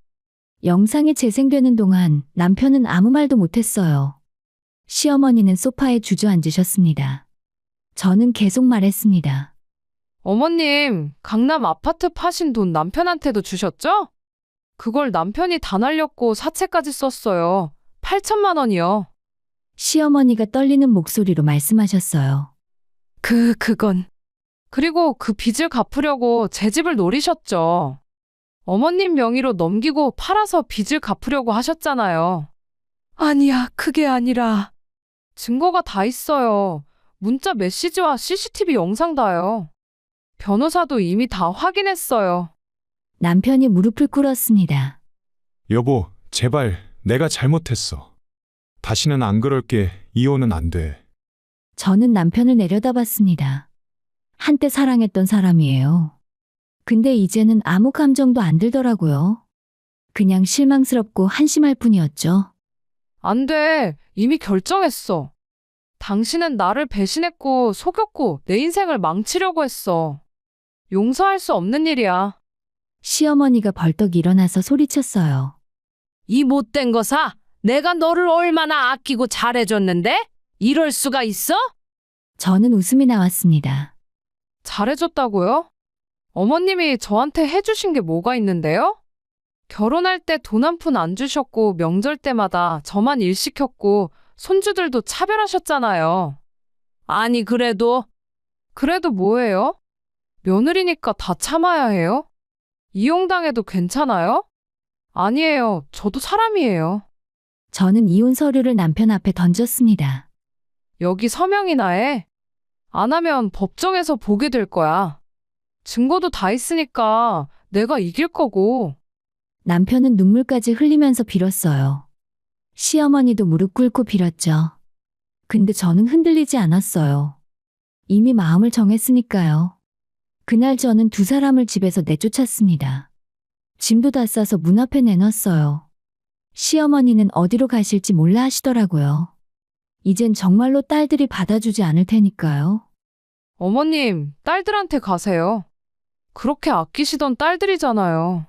영상이 재생되는 동안 남편은 아무 말도 못했어요. 시어머니는 소파에 주저앉으셨습니다. 저는 계속 말했습니다. 어머님, 강남 아파트 파신 돈 남편한테도 주셨죠? 그걸 남편이 다 날렸고 사채까지 썼어요. 8천만 원이요. 시어머니가 떨리는 목소리로 말씀하셨어요. 그건. 그리고 그 빚을 갚으려고 제 집을 노리셨죠. 어머님 명의로 넘기고 팔아서 빚을 갚으려고 하셨잖아요. 아니야, 그게 아니라. 증거가 다 있어요. 문자 메시지와 CCTV 영상 다요. 변호사도 이미 다 확인했어요. 남편이 무릎을 꿇었습니다. 여보, 제발 내가 잘못했어. 다시는 안 그럴게. 이혼은 안 돼. 저는 남편을 내려다봤습니다. 한때 사랑했던 사람이에요. 근데 이제는 아무 감정도 안 들더라고요. 그냥 실망스럽고 한심할 뿐이었죠. 안 돼. 이미 결정했어. 당신은 나를 배신했고 속였고 내 인생을 망치려고 했어. 용서할 수 없는 일이야. 시어머니가 벌떡 일어나서 소리쳤어요. 이 못된 거사, 내가 너를 얼마나 아끼고 잘해줬는데? 이럴 수가 있어? 저는 웃음이 나왔습니다. 잘해줬다고요? 어머님이 저한테 해주신 게 뭐가 있는데요? 결혼할 때 돈 한 푼 안 주셨고 명절 때마다 저만 일 시켰고 손주들도 차별하셨잖아요. 아니 그래도 뭐예요? 며느리니까 다 참아야 해요? 이용당해도 괜찮아요? 아니에요. 저도 사람이에요. 저는 이혼 서류를 남편 앞에 던졌습니다. 여기 서명이나 해. 안 하면 법정에서 보게 될 거야. 증거도 다 있으니까 내가 이길 거고. 남편은 눈물까지 흘리면서 빌었어요. 시어머니도 무릎 꿇고 빌었죠. 근데 저는 흔들리지 않았어요. 이미 마음을 정했으니까요. 그날 저는 두 사람을 집에서 내쫓았습니다. 짐도 다 싸서 문 앞에 내놨어요. 시어머니는 어디로 가실지 몰라 하시더라고요. 이젠 정말로 딸들이 받아주지 않을 테니까요. 어머님, 딸들한테 가세요. 그렇게 아끼시던 딸들이잖아요.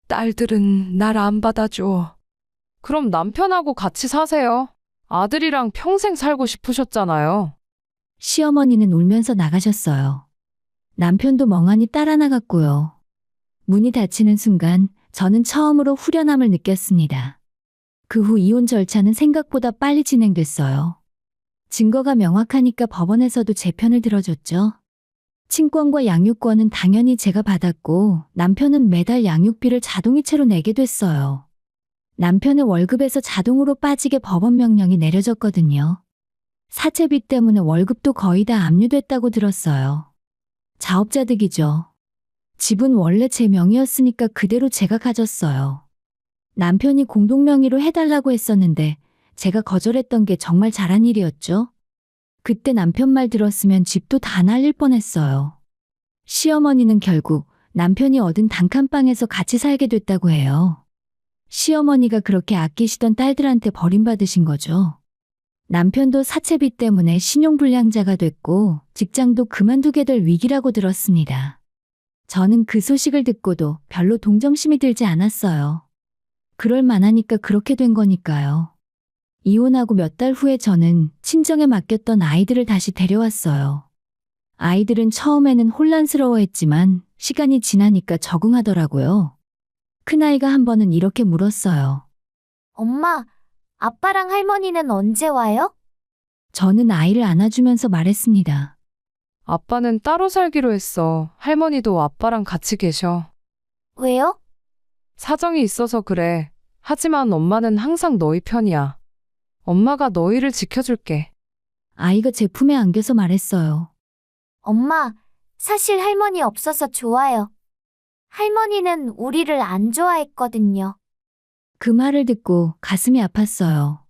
딸들은 날 안 받아줘. 그럼 남편하고 같이 사세요. 아들이랑 평생 살고 싶으셨잖아요. 시어머니는 울면서 나가셨어요. 남편도 멍하니 따라 나갔고요. 문이 닫히는 순간 저는 처음으로 후련함을 느꼈습니다. 그 후 이혼 절차는 생각보다 빨리 진행됐어요. 증거가 명확하니까 법원에서도 제 편을 들어줬죠. 친권과 양육권은 당연히 제가 받았고 남편은 매달 양육비를 자동이체로 내게 됐어요. 남편의 월급에서 자동으로 빠지게 법원 명령이 내려졌거든요. 사채비 때문에 월급도 거의 다 압류됐다고 들었어요. 자업자득이죠. 집은 원래 제 명의였으니까 그대로 제가 가졌어요. 남편이 공동명의로 해달라고 했었는데 제가 거절했던 게 정말 잘한 일이었죠. 그때 남편 말 들었으면 집도 다 날릴 뻔했어요. 시어머니는 결국 남편이 얻은 단칸방에서 같이 살게 됐다고 해요. 시어머니가 그렇게 아끼시던 딸들한테 버림받으신 거죠. 남편도 사채비 때문에 신용불량자가 됐고 직장도 그만두게 될 위기라고 들었습니다. 저는 그 소식을 듣고도 별로 동정심이 들지 않았어요. 그럴 만하니까 그렇게 된 거니까요. 이혼하고 몇 달 후에 저는 친정에 맡겼던 아이들을 다시 데려왔어요. 아이들은 처음에는 혼란스러워했지만 시간이 지나니까 적응하더라고요. 큰아이가 한 번은 이렇게 물었어요. 엄마, 아빠랑 할머니는 언제 와요? 저는 아이를 안아주면서 말했습니다. 아빠는 따로 살기로 했어. 할머니도 아빠랑 같이 계셔. 왜요? 사정이 있어서 그래. 하지만 엄마는 항상 너희 편이야. 엄마가 너희를 지켜줄게. 아이가 제 품에 안겨서 말했어요. 엄마, 사실 할머니 없어서 좋아요. 할머니는 우리를 안 좋아했거든요. 그 말을 듣고 가슴이 아팠어요.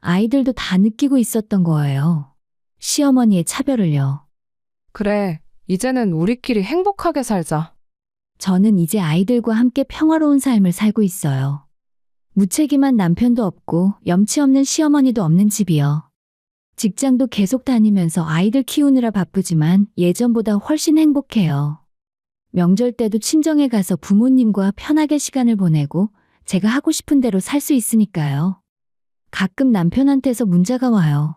아이들도 다 느끼고 있었던 거예요. 시어머니의 차별을요. 그래, 이제는 우리끼리 행복하게 살자. 저는 이제 아이들과 함께 평화로운 삶을 살고 있어요. 무책임한 남편도 없고 염치 없는 시어머니도 없는 집이요. 직장도 계속 다니면서 아이들 키우느라 바쁘지만 예전보다 훨씬 행복해요. 명절 때도 친정에 가서 부모님과 편하게 시간을 보내고 제가 하고 싶은 대로 살 수 있으니까요. 가끔 남편한테서 문자가 와요.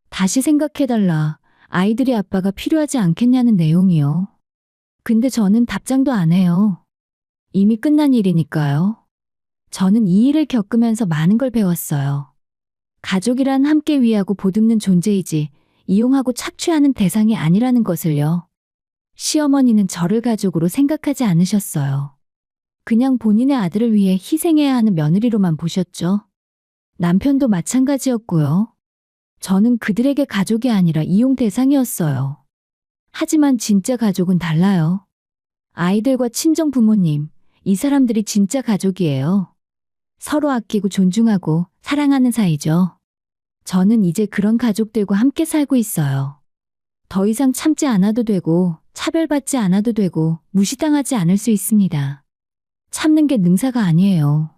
다시 생각해달라. 아이들이 아빠가 필요하지 않겠냐는 내용이요. 근데 저는 답장도 안 해요. 이미 끝난 일이니까요. 저는 이 일을 겪으면서 많은 걸 배웠어요. 가족이란 함께 위하고 보듬는 존재이지 이용하고 착취하는 대상이 아니라는 것을요. 시어머니는 저를 가족으로 생각하지 않으셨어요. 그냥 본인의 아들을 위해 희생해야 하는 며느리로만 보셨죠. 남편도 마찬가지였고요. 저는 그들에게 가족이 아니라 이용 대상이었어요. 하지만 진짜 가족은 달라요. 아이들과 친정 부모님, 이 사람들이 진짜 가족이에요. 서로 아끼고 존중하고 사랑하는 사이죠. 저는 이제 그런 가족들과 함께 살고 있어요. 더 이상 참지 않아도 되고 차별받지 않아도 되고 무시당하지 않을 수 있습니다. 참는 게 능사가 아니에요.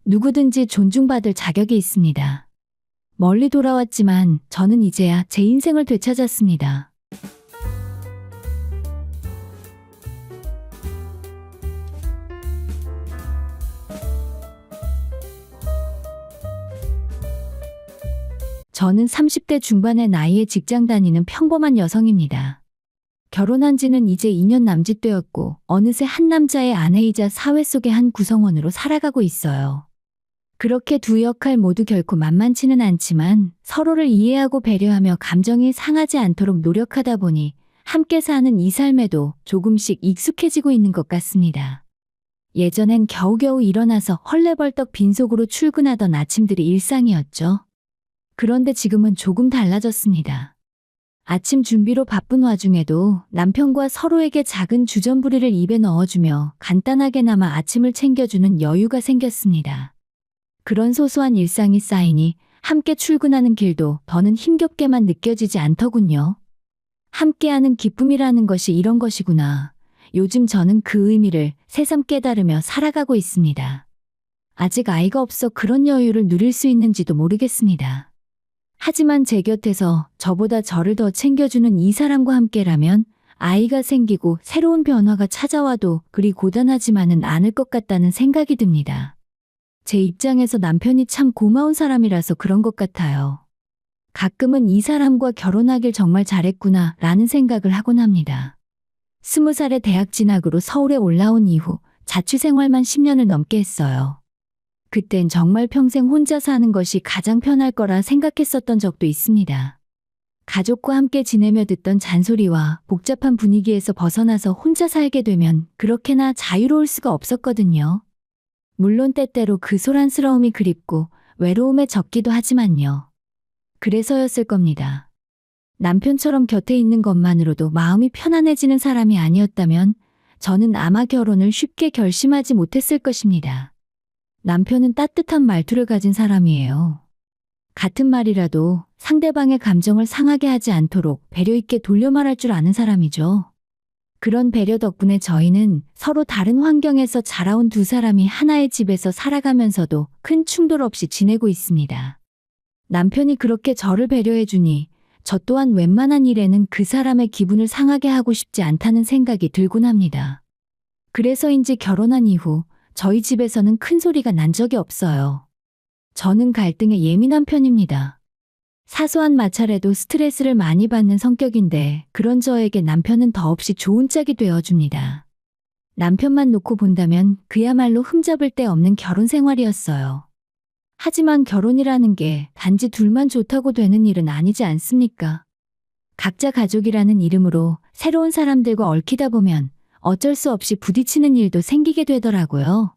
누구든지 존중받을 자격이 있습니다. 멀리 돌아왔지만 저는 이제야 제 인생을 되찾았습니다. 저는 30대 중반의 나이에 직장 다니는 평범한 여성입니다. 결혼한 지는 이제 2년 남짓되었고 어느새 한 남자의 아내이자 사회 속의 한 구성원으로 살아가고 있어요. 그렇게 두 역할 모두 결코 만만치는 않지만 서로를 이해하고 배려하며 감정이 상하지 않도록 노력하다 보니 함께 사는 이 삶에도 조금씩 익숙해지고 있는 것 같습니다. 예전엔 겨우겨우 일어나서 헐레벌떡 빈속으로 출근하던 아침들이 일상이었죠. 그런데 지금은 조금 달라졌습니다. 아침 준비로 바쁜 와중에도 남편과 서로에게 작은 주전부리를 입에 넣어주며 간단하게나마 아침을 챙겨주는 여유가 생겼습니다. 그런 소소한 일상이 쌓이니 함께 출근하는 길도 더는 힘겹게만 느껴지지 않더군요. 함께하는 기쁨이라는 것이 이런 것이구나. 요즘 저는 그 의미를 새삼 깨달으며 살아가고 있습니다. 아직 아이가 없어 그런 여유를 누릴 수 있는지도 모르겠습니다. 하지만 제 곁에서 저보다 저를 더 챙겨주는 이 사람과 함께라면 아이가 생기고 새로운 변화가 찾아와도 그리 고단하지만은 않을 것 같다는 생각이 듭니다. 제 입장에서 남편이 참 고마운 사람이라서 그런 것 같아요. 가끔은 이 사람과 결혼하길 정말 잘했구나 라는 생각을 하곤 합니다. 20살에 대학 진학으로 서울에 올라온 이후 자취생활만 10년을 넘게 했어요. 그땐 정말 평생 혼자 사는 것이 가장 편할 거라 생각했었던 적도 있습니다. 가족과 함께 지내며 듣던 잔소리와 복잡한 분위기에서 벗어나서 혼자 살게 되면 그렇게나 자유로울 수가 없었거든요. 물론 때때로 그 소란스러움이 그립고 외로움에 젖기도 하지만요. 그래서였을 겁니다. 남편처럼 곁에 있는 것만으로도 마음이 편안해지는 사람이 아니었다면 저는 아마 결혼을 쉽게 결심하지 못했을 것입니다. 남편은 따뜻한 말투를 가진 사람이에요. 같은 말이라도 상대방의 감정을 상하게 하지 않도록 배려 있게 돌려 말할 줄 아는 사람이죠. 그런 배려 덕분에 저희는 서로 다른 환경에서 자라온 두 사람이 하나의 집에서 살아가면서도 큰 충돌 없이 지내고 있습니다. 남편이 그렇게 저를 배려해주니 저 또한 웬만한 일에는 그 사람의 기분을 상하게 하고 싶지 않다는 생각이 들곤 합니다. 그래서인지 결혼한 이후 저희 집에서는 큰 소리가 난 적이 없어요. 저는 갈등에 예민한 편입니다. 사소한 마찰에도 스트레스를 많이 받는 성격인데 그런 저에게 남편은 더없이 좋은 짝이 되어줍니다. 남편만 놓고 본다면 그야말로 흠잡을 데 없는 결혼 생활이었어요. 하지만 결혼이라는 게 단지 둘만 좋다고 되는 일은 아니지 않습니까? 각자 가족이라는 이름으로 새로운 사람들과 얽히다 보면 어쩔 수 없이 부딪히는 일도 생기게 되더라고요.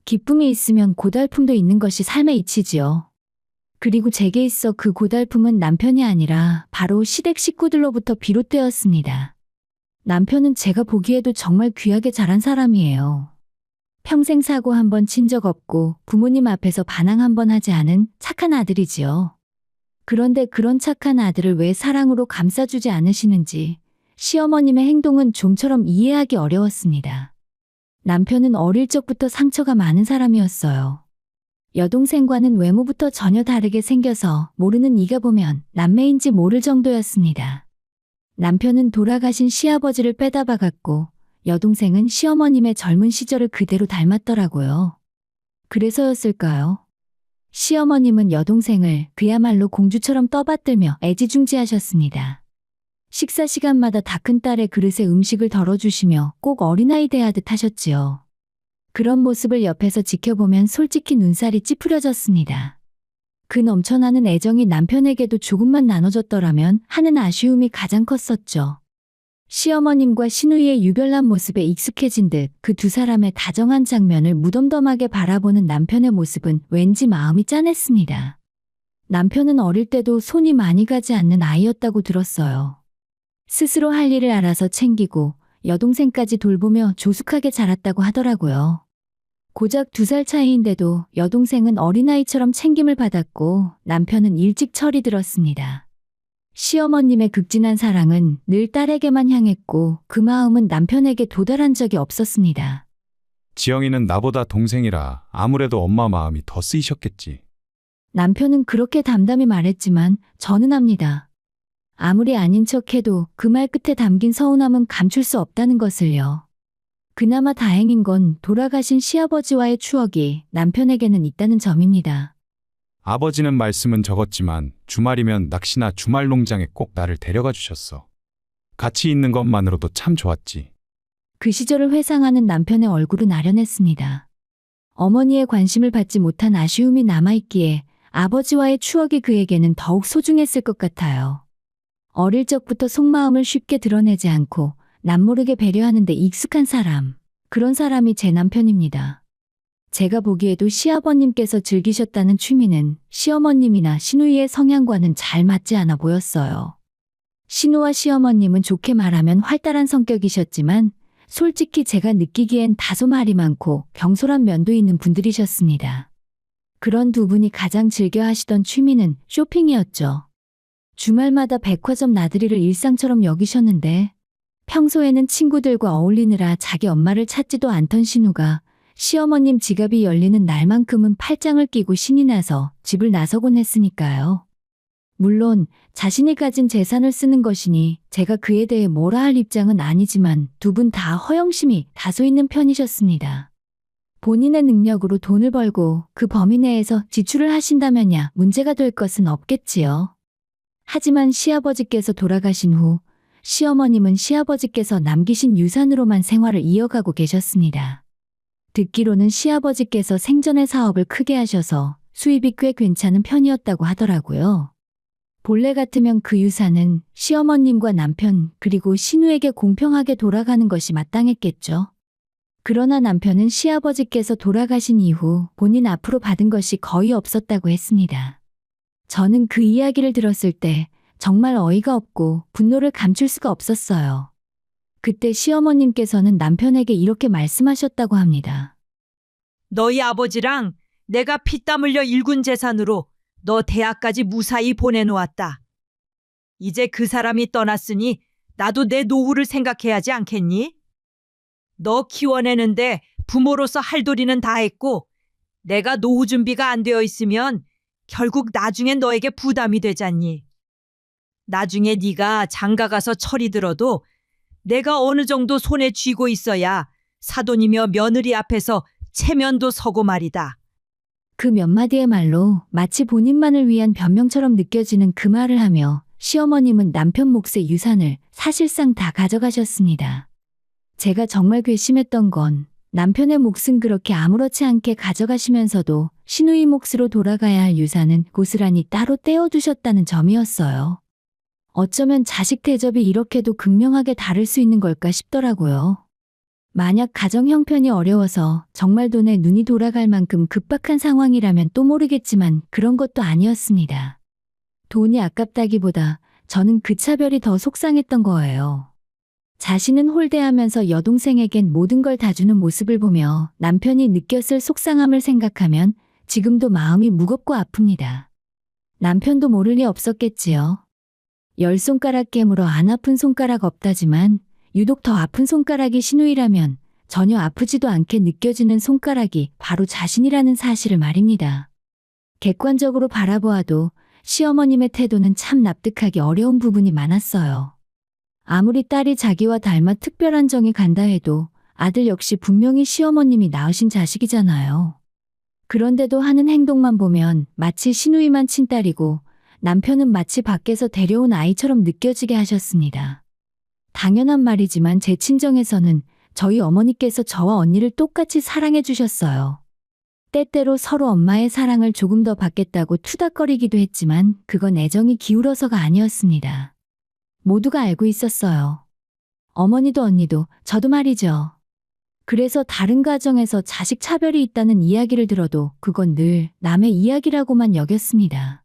기쁨이 있으면 고달픔도 있는 것이 삶의 이치지요. 그리고 제게 있어 그 고달픔은 남편이 아니라 바로 시댁 식구들로부터 비롯되었습니다. 남편은 제가 보기에도 정말 귀하게 자란 사람이에요. 평생 사고 한 번 친 적 없고 부모님 앞에서 반항 한 번 하지 않은 착한 아들이지요. 그런데 그런 착한 아들을 왜 사랑으로 감싸주지 않으시는지 시어머님의 행동은 좀처럼 이해하기 어려웠습니다. 남편은 어릴 적부터 상처가 많은 사람이었어요. 여동생과는 외모부터 전혀 다르게 생겨서 모르는 이가 보면 남매인지 모를 정도였습니다. 남편은 돌아가신 시아버지를 빼다 박았고 여동생은 시어머님의 젊은 시절을 그대로 닮았더라고요. 그래서였을까요? 시어머님은 여동생을 그야말로 공주처럼 떠받들며 애지중지하셨습니다. 식사 시간마다 다 큰 딸의 그릇에 음식을 덜어주시며 꼭 어린아이 대하듯 하셨지요. 그런 모습을 옆에서 지켜보면 솔직히 눈살이 찌푸려졌습니다. 그 넘쳐나는 애정이 남편에게도 조금만 나눠졌더라면 하는 아쉬움이 가장 컸었죠. 시어머님과 시누이의 유별난 모습에 익숙해진 듯 그 두 사람의 다정한 장면을 무덤덤하게 바라보는 남편의 모습은 왠지 마음이 짠했습니다. 남편은 어릴 때도 손이 많이 가지 않는 아이였다고 들었어요. 스스로 할 일을 알아서 챙기고 여동생까지 돌보며 조숙하게 자랐다고 하더라고요. 고작 2살 차이인데도 여동생은 어린아이처럼 챙김을 받았고 남편은 일찍 철이 들었습니다. 시어머님의 극진한 사랑은 늘 딸에게만 향했고 그 마음은 남편에게 도달한 적이 없었습니다. 지영이는 나보다 동생이라 아무래도 엄마 마음이 더 쓰이셨겠지. 남편은 그렇게 담담히 말했지만 저는 압니다. 아무리 아닌 척해도 그 말 끝에 담긴 서운함은 감출 수 없다는 것을요. 그나마 다행인 건 돌아가신 시아버지와의 추억이 남편에게는 있다는 점입니다. 아버지는 말씀은 적었지만 주말이면 낚시나 주말 농장에 꼭 나를 데려가 주셨어. 같이 있는 것만으로도 참 좋았지. 그 시절을 회상하는 남편의 얼굴은 아련했습니다. 어머니의 관심을 받지 못한 아쉬움이 남아있기에 아버지와의 추억이 그에게는 더욱 소중했을 것 같아요. 어릴 적부터 속마음을 쉽게 드러내지 않고 남모르게 배려하는 데 익숙한 사람. 그런 사람이 제 남편입니다. 제가 보기에도 시아버님께서 즐기셨다는 취미는 시어머님이나 시누이의 성향과는 잘 맞지 않아 보였어요. 시누와 시어머님은 좋게 말하면 활달한 성격이셨지만 솔직히 제가 느끼기엔 다소 말이 많고 경솔한 면도 있는 분들이셨습니다. 그런 두 분이 가장 즐겨 하시던 취미는 쇼핑이었죠. 주말마다 백화점 나들이를 일상처럼 여기셨는데 평소에는 친구들과 어울리느라 자기 엄마를 찾지도 않던 신우가 시어머님 지갑이 열리는 날만큼은 팔짱을 끼고 신이 나서 집을 나서곤 했으니까요. 물론 자신이 가진 재산을 쓰는 것이니 제가 그에 대해 뭐라 할 입장은 아니지만 두 분 다 허영심이 다소 있는 편이셨습니다. 본인의 능력으로 돈을 벌고 그 범위 내에서 지출을 하신다면야 문제가 될 것은 없겠지요. 하지만 시아버지께서 돌아가신 후 시어머님은 시아버지께서 남기신 유산으로만 생활을 이어가고 계셨습니다. 듣기로는 시아버지께서 생전에 사업을 크게 하셔서 수입이 꽤 괜찮은 편이었다고 하더라고요. 본래 같으면 그 유산은 시어머님과 남편 그리고 시누에게 공평하게 돌아가는 것이 마땅했겠죠. 그러나 남편은 시아버지께서 돌아가신 이후 본인 앞으로 받은 것이 거의 없었다고 했습니다. 저는 그 이야기를 들었을 때 정말 어이가 없고 분노를 감출 수가 없었어요. 그때 시어머님께서는 남편에게 이렇게 말씀하셨다고 합니다. 너희 아버지랑 내가 피땀 흘려 일군 재산으로 너 대학까지 무사히 보내놓았다. 이제 그 사람이 떠났으니 나도 내 노후를 생각해야 하지 않겠니? 너 키워내는데 부모로서 할 도리는 다 했고 내가 노후 준비가 안 되어 있으면 결국 나중엔 너에게 부담이 되잖니. 나중에 네가 장가 가서 철이 들어도 내가 어느 정도 손에 쥐고 있어야 사돈이며 며느리 앞에서 체면도 서고 말이다. 그 몇 마디의 말로 마치 본인만을 위한 변명처럼 느껴지는 그 말을 하며 시어머님은 남편 몫의 유산을 사실상 다 가져가셨습니다. 제가 정말 괘씸했던 건 남편의 몫은 그렇게 아무렇지 않게 가져가시면서도 시누이 몫으로 돌아가야 할 유산은 고스란히 따로 떼어두셨다는 점이었어요. 어쩌면 자식 대접이 이렇게도 극명하게 다를 수 있는 걸까 싶더라고요. 만약 가정 형편이 어려워서 정말 돈에 눈이 돌아갈 만큼 급박한 상황이라면 또 모르겠지만 그런 것도 아니었습니다. 돈이 아깝다기보다 저는 그 차별이 더 속상했던 거예요. 자신은 홀대하면서 여동생에겐 모든 걸 다 주는 모습을 보며 남편이 느꼈을 속상함을 생각하면 지금도 마음이 무겁고 아픕니다. 남편도 모를 리 없었겠지요. 10손가락 깨물어 안 아픈 손가락 없다지만 유독 더 아픈 손가락이 시누이라면 전혀 아프지도 않게 느껴지는 손가락이 바로 자신이라는 사실을 말입니다. 객관적으로 바라보아도 시어머님의 태도는 참 납득하기 어려운 부분이 많았어요. 아무리 딸이 자기와 닮아 특별한 정이 간다 해도 아들 역시 분명히 시어머님이 낳으신 자식이잖아요. 그런데도 하는 행동만 보면 마치 시누이만 친딸이고 남편은 마치 밖에서 데려온 아이처럼 느껴지게 하셨습니다. 당연한 말이지만 제 친정에서는 저희 어머니께서 저와 언니를 똑같이 사랑해 주셨어요. 때때로 서로 엄마의 사랑을 조금 더 받겠다고 투닥거리기도 했지만 그건 애정이 기울어서가 아니었습니다. 모두가 알고 있었어요. 어머니도 언니도 저도 말이죠. 그래서 다른 가정에서 자식 차별이 있다는 이야기를 들어도 그건 늘 남의 이야기라고만 여겼습니다.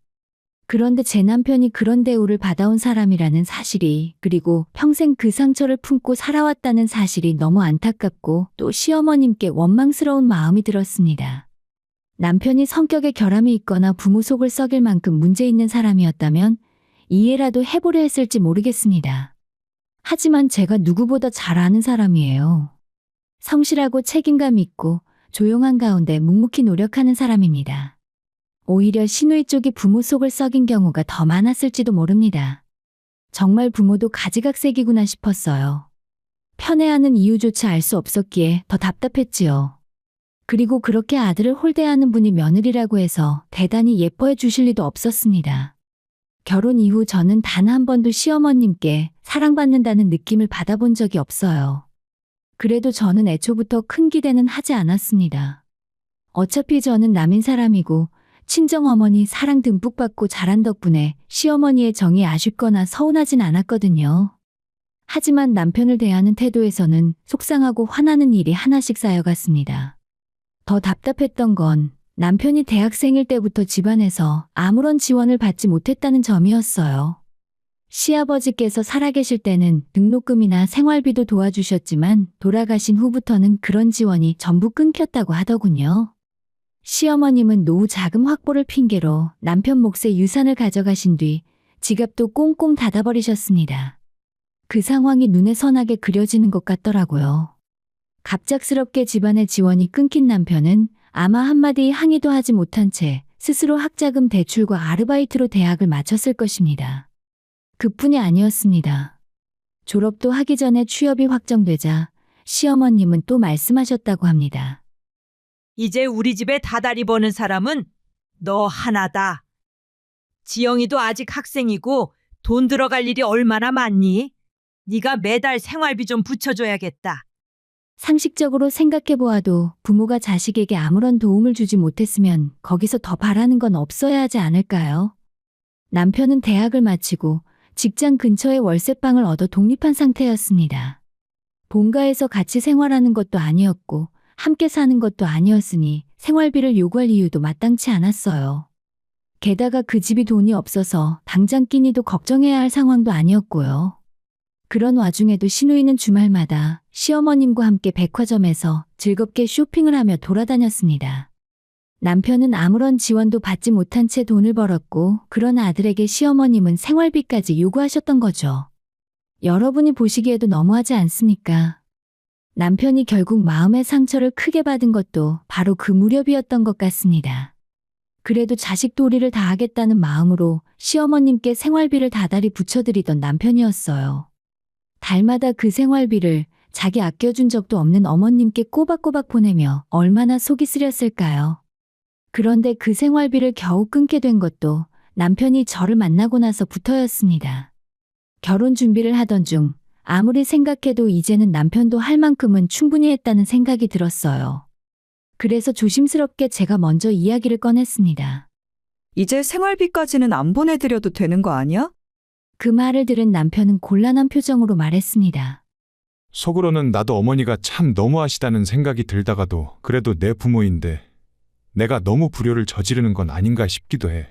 그런데 제 남편이 그런 대우를 받아온 사람이라는 사실이, 그리고 평생 그 상처를 품고 살아왔다는 사실이 너무 안타깝고 또 시어머님께 원망스러운 마음이 들었습니다. 남편이 성격에 결함이 있거나 부모 속을 썩일 만큼 문제 있는 사람이었다면 이해라도 해보려 했을지 모르겠습니다. 하지만 제가 누구보다 잘 아는 사람이에요. 성실하고 책임감 있고 조용한 가운데 묵묵히 노력하는 사람입니다. 오히려 시누이 쪽이 부모 속을 썩인 경우가 더 많았을지도 모릅니다. 정말 부모도 가지각색이구나 싶었어요. 편애하는 이유조차 알 수 없었기에 더 답답했지요. 그리고 그렇게 아들을 홀대하는 분이 며느리라고 해서 대단히 예뻐해 주실 리도 없었습니다. 결혼 이후 저는 단 한 번도 시어머님께 사랑받는다는 느낌을 받아본 적이 없어요. 그래도 저는 애초부터 큰 기대는 하지 않았습니다. 어차피 저는 남인 사람이고 친정어머니 사랑 듬뿍 받고 자란 덕분에 시어머니의 정이 아쉽거나 서운하진 않았거든요. 하지만 남편을 대하는 태도에서는 속상하고 화나는 일이 하나씩 쌓여갔습니다. 더 답답했던 건 남편이 대학생일 때부터 집안에서 아무런 지원을 받지 못했다는 점이었어요. 시아버지께서 살아계실 때는 등록금이나 생활비도 도와주셨지만 돌아가신 후부터는 그런 지원이 전부 끊겼다고 하더군요. 시어머님은 노후 자금 확보를 핑계로 남편 몫의 유산을 가져가신 뒤 지갑도 꽁꽁 닫아버리셨습니다. 그 상황이 눈에 선하게 그려지는 것 같더라고요. 갑작스럽게 집안의 지원이 끊긴 남편은 아마 한마디 항의도 하지 못한 채 스스로 학자금 대출과 아르바이트로 대학을 마쳤을 것입니다. 그뿐이 아니었습니다. 졸업도 하기 전에 취업이 확정되자 시어머님은 또 말씀하셨다고 합니다. 이제 우리 집에 다달이 버는 사람은 너 하나다. 지영이도 아직 학생이고 돈 들어갈 일이 얼마나 많니? 네가 매달 생활비 좀 붙여줘야겠다. 상식적으로 생각해 보아도 부모가 자식에게 아무런 도움을 주지 못했으면 거기서 더 바라는 건 없어야 하지 않을까요? 남편은 대학을 마치고 직장 근처에 월세방을 얻어 독립한 상태였습니다. 본가에서 같이 생활하는 것도 아니었고 함께 사는 것도 아니었으니 생활비를 요구할 이유도 마땅치 않았어요. 게다가 그 집이 돈이 없어서 당장 끼니도 걱정해야 할 상황도 아니었고요. 그런 와중에도 시누이는 주말마다 시어머님과 함께 백화점에서 즐겁게 쇼핑을 하며 돌아다녔습니다. 남편은 아무런 지원도 받지 못한 채 돈을 벌었고 그런 아들에게 시어머님은 생활비까지 요구하셨던 거죠. 여러분이 보시기에도 너무하지 않습니까? 남편이 결국 마음의 상처를 크게 받은 것도 바로 그 무렵이었던 것 같습니다. 그래도 자식 도리를 다하겠다는 마음으로 시어머님께 생활비를 다달이 붙여드리던 남편이었어요. 달마다 그 생활비를 자기 아껴준 적도 없는 어머님께 꼬박꼬박 보내며 얼마나 속이 쓰렸을까요? 그런데 그 생활비를 겨우 끊게 된 것도 남편이 저를 만나고 나서부터였습니다. 결혼 준비를 하던 중 아무리 생각해도 이제는 남편도 할 만큼은 충분히 했다는 생각이 들었어요. 그래서 조심스럽게 제가 먼저 이야기를 꺼냈습니다. 이제 생활비까지는 안 보내드려도 되는 거 아니야? 그 말을 들은 남편은 곤란한 표정으로 말했습니다. 속으로는 나도 어머니가 참 너무하시다는 생각이 들다가도 그래도 내 부모인데 내가 너무 불효를 저지르는 건 아닌가 싶기도 해.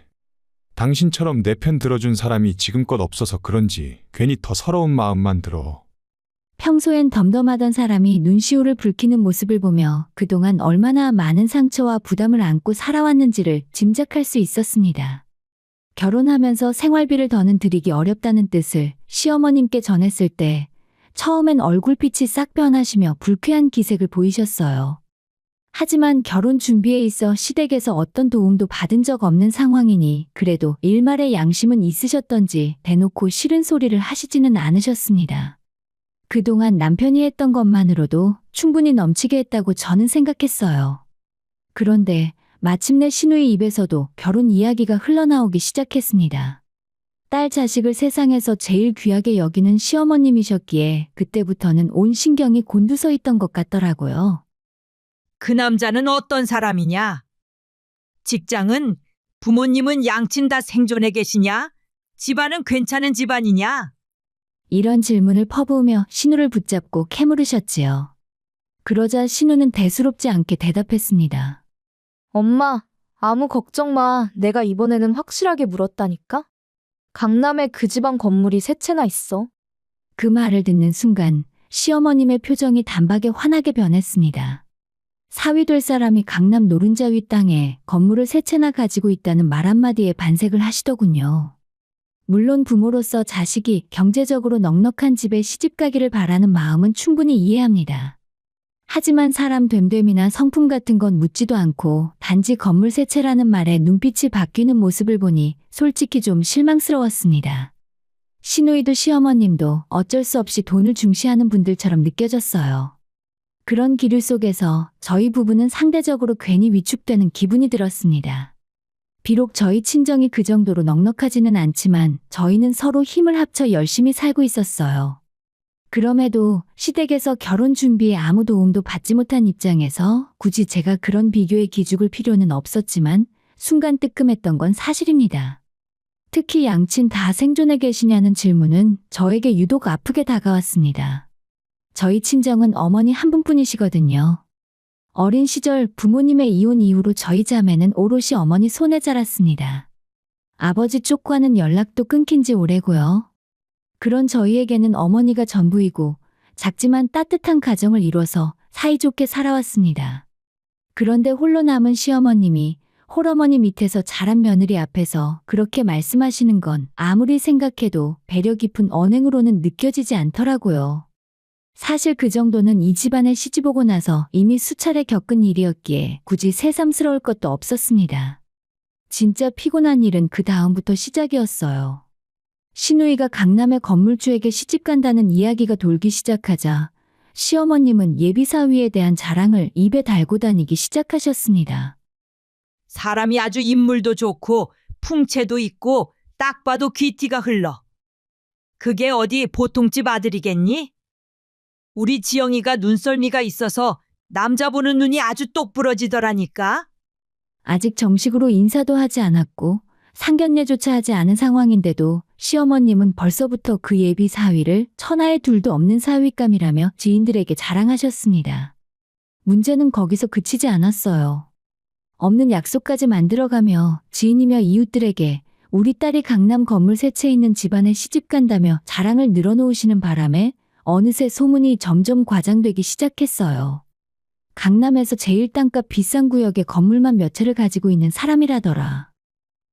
당신처럼 내 편 들어준 사람이 지금껏 없어서 그런지 괜히 더 서러운 마음만 들어. 평소엔 덤덤하던 사람이 눈시울을 붉히는 모습을 보며 그동안 얼마나 많은 상처와 부담을 안고 살아왔는지를 짐작할 수 있었습니다. 결혼하면서 생활비를 더는 드리기 어렵다는 뜻을 시어머님께 전했을 때 처음엔 얼굴빛이 싹 변하시며 불쾌한 기색을 보이셨어요. 하지만 결혼 준비에 있어 시댁에서 어떤 도움도 받은 적 없는 상황이니 그래도 일말의 양심은 있으셨던지 대놓고 싫은 소리를 하시지는 않으셨습니다. 그동안 남편이 했던 것만으로도 충분히 넘치게 했다고 저는 생각했어요. 그런데 마침내 신우의 입에서도 결혼 이야기가 흘러나오기 시작했습니다. 딸 자식을 세상에서 제일 귀하게 여기는 시어머님이셨기에 그때부터는 온 신경이 곤두서 있던 것 같더라고요. 그 남자는 어떤 사람이냐? 직장은, 부모님은 양친 다 생존해 계시냐? 집안은 괜찮은 집안이냐? 이런 질문을 퍼부으며 신우를 붙잡고 캐물으셨지요. 그러자 신우는 대수롭지 않게 대답했습니다. 엄마, 아무 걱정 마. 내가 이번에는 확실하게 물었다니까? 강남에 그 집안 건물이 세 채나 있어. 그 말을 듣는 순간 시어머님의 표정이 단박에 환하게 변했습니다. 사위 될 사람이 강남 노른자위 땅에 건물을 세 채나 가지고 있다는 말 한마디에 반색을 하시더군요. 물론 부모로서 자식이 경제적으로 넉넉한 집에 시집가기를 바라는 마음은 충분히 이해합니다. 하지만 사람 됨됨이나 성품 같은 건 묻지도 않고 단지 건물 세 채라는 말에 눈빛이 바뀌는 모습을 보니 솔직히 좀 실망스러웠습니다. 시누이도 시어머님도 어쩔 수 없이 돈을 중시하는 분들처럼 느껴졌어요. 그런 기류 속에서 저희 부부는 상대적으로 괜히 위축되는 기분이 들었습니다. 비록 저희 친정이 그 정도로 넉넉하지는 않지만 저희는 서로 힘을 합쳐 열심히 살고 있었어요. 그럼에도 시댁에서 결혼 준비에 아무 도움도 받지 못한 입장에서 굳이 제가 그런 비교에 기죽을 필요는 없었지만 순간 뜨끔했던 건 사실입니다. 특히 양친 다 생존해 계시냐는 질문은 저에게 유독 아프게 다가왔습니다. 저희 친정은 어머니 한 분뿐이시거든요. 어린 시절 부모님의 이혼 이후로 저희 자매는 오롯이 어머니 손에 자랐습니다. 아버지 쪽과는 연락도 끊긴 지 오래고요. 그런 저희에게는 어머니가 전부이고 작지만 따뜻한 가정을 이뤄서 사이좋게 살아왔습니다. 그런데 홀로 남은 시어머님이 홀어머니 밑에서 자란 며느리 앞에서 그렇게 말씀하시는 건 아무리 생각해도 배려 깊은 언행으로는 느껴지지 않더라고요. 사실 그 정도는 이 집안에 시집오고 나서 이미 수차례 겪은 일이었기에 굳이 새삼스러울 것도 없었습니다. 진짜 피곤한 일은 그 다음부터 시작이었어요. 시누이가 강남의 건물주에게 시집간다는 이야기가 돌기 시작하자 시어머님은 예비사위에 대한 자랑을 입에 달고 다니기 시작하셨습니다. 사람이 아주 인물도 좋고 풍채도 있고 딱 봐도 귀티가 흘러. 그게 어디 보통집 아들이겠니? 우리 지영이가 눈썰미가 있어서 남자 보는 눈이 아주 똑부러지더라니까. 아직 정식으로 인사도 하지 않았고 상견례조차 하지 않은 상황인데도 시어머님은 벌써부터 그 예비 사위를 천하에 둘도 없는 사위감이라며 지인들에게 자랑하셨습니다. 문제는 거기서 그치지 않았어요. 없는 약속까지 만들어가며 지인이며 이웃들에게 우리 딸이 강남 건물 세 채 있는 집안에 시집간다며 자랑을 늘어놓으시는 바람에 어느새 소문이 점점 과장되기 시작했어요. 강남에서 제일 땅값 비싼 구역에 건물만 몇 채를 가지고 있는 사람이라더라.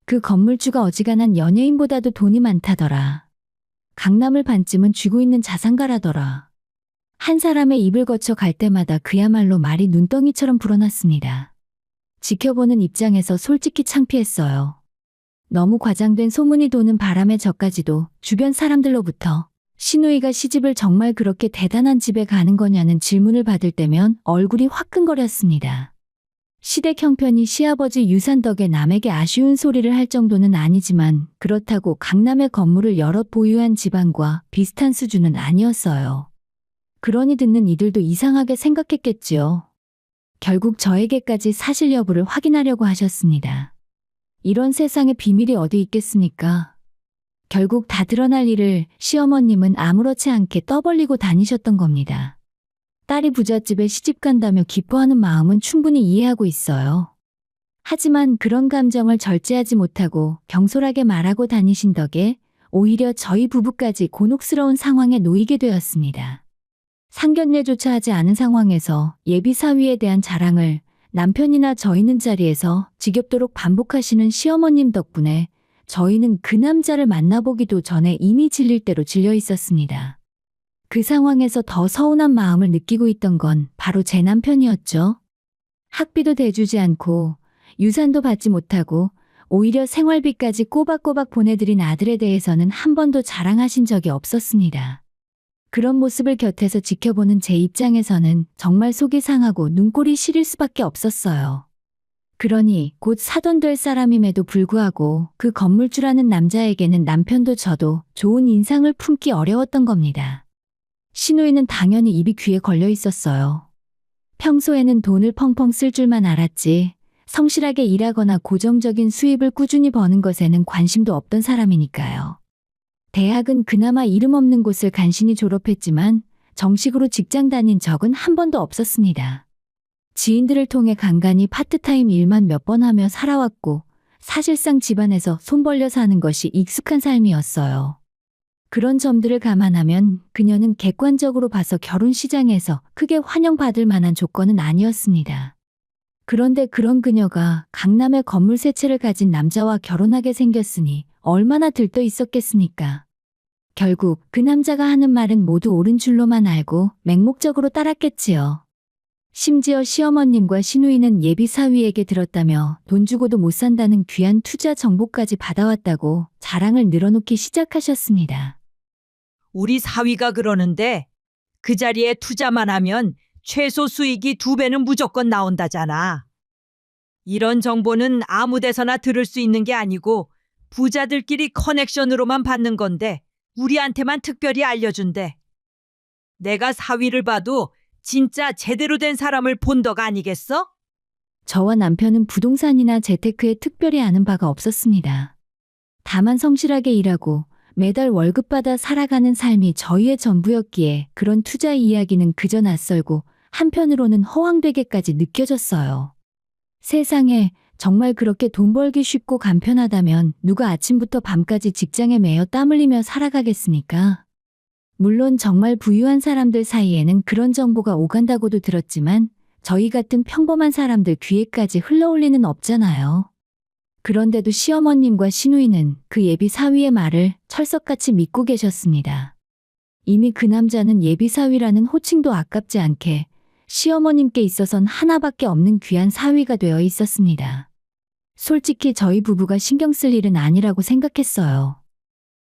그 건물주가 어지간한 연예인보다도 돈이 많다더라. 강남을 반쯤은 쥐고 있는 자산가라더라. 한 사람의 입을 거쳐 갈 때마다 그야말로 말이 눈덩이처럼 불어났습니다. 지켜보는 입장에서 솔직히 창피했어요. 너무 과장된 소문이 도는 바람에 저까지도 주변 사람들로부터 시누이가 시집을 정말 그렇게 대단한 집에 가는 거냐는 질문을 받을 때면 얼굴이 화끈거렸습니다. 시댁 형편이 시아버지 유산 덕에 남에게 아쉬운 소리를 할 정도는 아니지만 그렇다고 강남의 건물을 여럿 보유한 집안과 비슷한 수준은 아니었어요. 그러니 듣는 이들도 이상하게 생각했겠지요. 결국 저에게까지 사실 여부를 확인하려고 하셨습니다. 이런 세상에 비밀이 어디 있겠습니까? 결국 다 드러날 일을 시어머님은 아무렇지 않게 떠벌리고 다니셨던 겁니다. 딸이 부잣집에 시집간다며 기뻐하는 마음은 충분히 이해하고 있어요. 하지만 그런 감정을 절제하지 못하고 경솔하게 말하고 다니신 덕에 오히려 저희 부부까지 곤혹스러운 상황에 놓이게 되었습니다. 상견례조차 하지 않은 상황에서 예비 사위에 대한 자랑을 남편이나 저희는 자리에서 지겹도록 반복하시는 시어머님 덕분에 저희는 그 남자를 만나보기도 전에 이미 질릴 대로 질려 있었습니다. 그 상황에서 더 서운한 마음을 느끼고 있던 건 바로 제 남편이었죠. 학비도 대주지 않고 유산도 받지 못하고 오히려 생활비까지 꼬박꼬박 보내드린 아들에 대해서는 한 번도 자랑하신 적이 없었습니다. 그런 모습을 곁에서 지켜보는 제 입장에서는 정말 속이 상하고 눈꼴이 시릴 수밖에 없었어요. 그러니 곧 사돈 될 사람임에도 불구하고 그 건물주라는 남자에게는 남편도 저도 좋은 인상을 품기 어려웠던 겁니다. 시누이는 당연히 입이 귀에 걸려 있었어요. 평소에는 돈을 펑펑 쓸 줄만 알았지 성실하게 일하거나 고정적인 수입을 꾸준히 버는 것에는 관심도 없던 사람이니까요. 대학은 그나마 이름 없는 곳을 간신히 졸업했지만 정식으로 직장 다닌 적은 한 번도 없었습니다. 지인들을 통해 간간히 파트타임 일만 몇 번 하며 살아왔고 사실상 집안에서 손 벌려 사는 것이 익숙한 삶이었어요. 그런 점들을 감안하면 그녀는 객관적으로 봐서 결혼 시장에서 크게 환영받을 만한 조건은 아니었습니다. 그런데 그런 그녀가 강남의 건물 세 채를 가진 남자와 결혼하게 생겼으니 얼마나 들떠 있었겠습니까? 결국 그 남자가 하는 말은 모두 옳은 줄로만 알고 맹목적으로 따랐겠지요. 심지어 시어머님과 시누이는 예비 사위에게 들었다며 돈 주고도 못 산다는 귀한 투자 정보까지 받아왔다고 자랑을 늘어놓기 시작하셨습니다. 우리 사위가 그러는데 그 자리에 투자만 하면 최소 수익이 2배는 무조건 나온다잖아. 이런 정보는 아무 데서나 들을 수 있는 게 아니고 부자들끼리 커넥션으로만 받는 건데 우리한테만 특별히 알려준대. 내가 사위를 봐도 진짜 제대로 된 사람을 본 덕 아니겠어? 저와 남편은 부동산이나 재테크에 특별히 아는 바가 없었습니다. 다만 성실하게 일하고 매달 월급 받아 살아가는 삶이 저희의 전부였기에 그런 투자 이야기는 그저 낯설고 한편으로는 허황되게까지 느껴졌어요. 세상에 정말 그렇게 돈 벌기 쉽고 간편하다면 누가 아침부터 밤까지 직장에 매여 땀 흘리며 살아가겠습니까? 물론 정말 부유한 사람들 사이에는 그런 정보가 오간다고도 들었지만 저희 같은 평범한 사람들 귀에까지 흘러올 리는 없잖아요. 그런데도 시어머님과 시누이는 그 예비 사위의 말을 철석같이 믿고 계셨습니다. 이미 그 남자는 예비 사위라는 호칭도 아깝지 않게 시어머님께 있어선 하나밖에 없는 귀한 사위가 되어 있었습니다. 솔직히 저희 부부가 신경 쓸 일은 아니라고 생각했어요.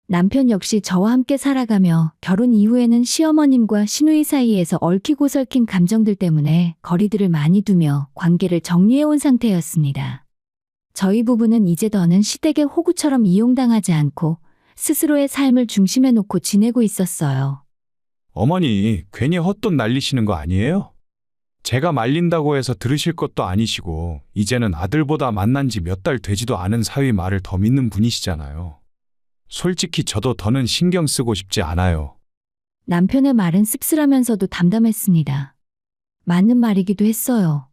남편 역시 저와 함께 살아가며 결혼 이후에는 시어머님과 시누이 사이에서 얽히고 설킨 감정들 때문에 거리들을 많이 두며 관계를 정리해온 상태였습니다. 저희 부부는 이제 더는 시댁의 호구처럼 이용당하지 않고 스스로의 삶을 중심에 놓고 지내고 있었어요. 어머니, 괜히 헛돈 날리시는 거 아니에요? 제가 말린다고 해서 들으실 것도 아니시고 이제는 아들보다 만난 지 몇 달 되지도 않은 사위 말을 더 믿는 분이시잖아요. 솔직히 저도 더는 신경 쓰고 싶지 않아요. 남편의 말은 씁쓸하면서도 담담했습니다. 맞는 말이기도 했어요.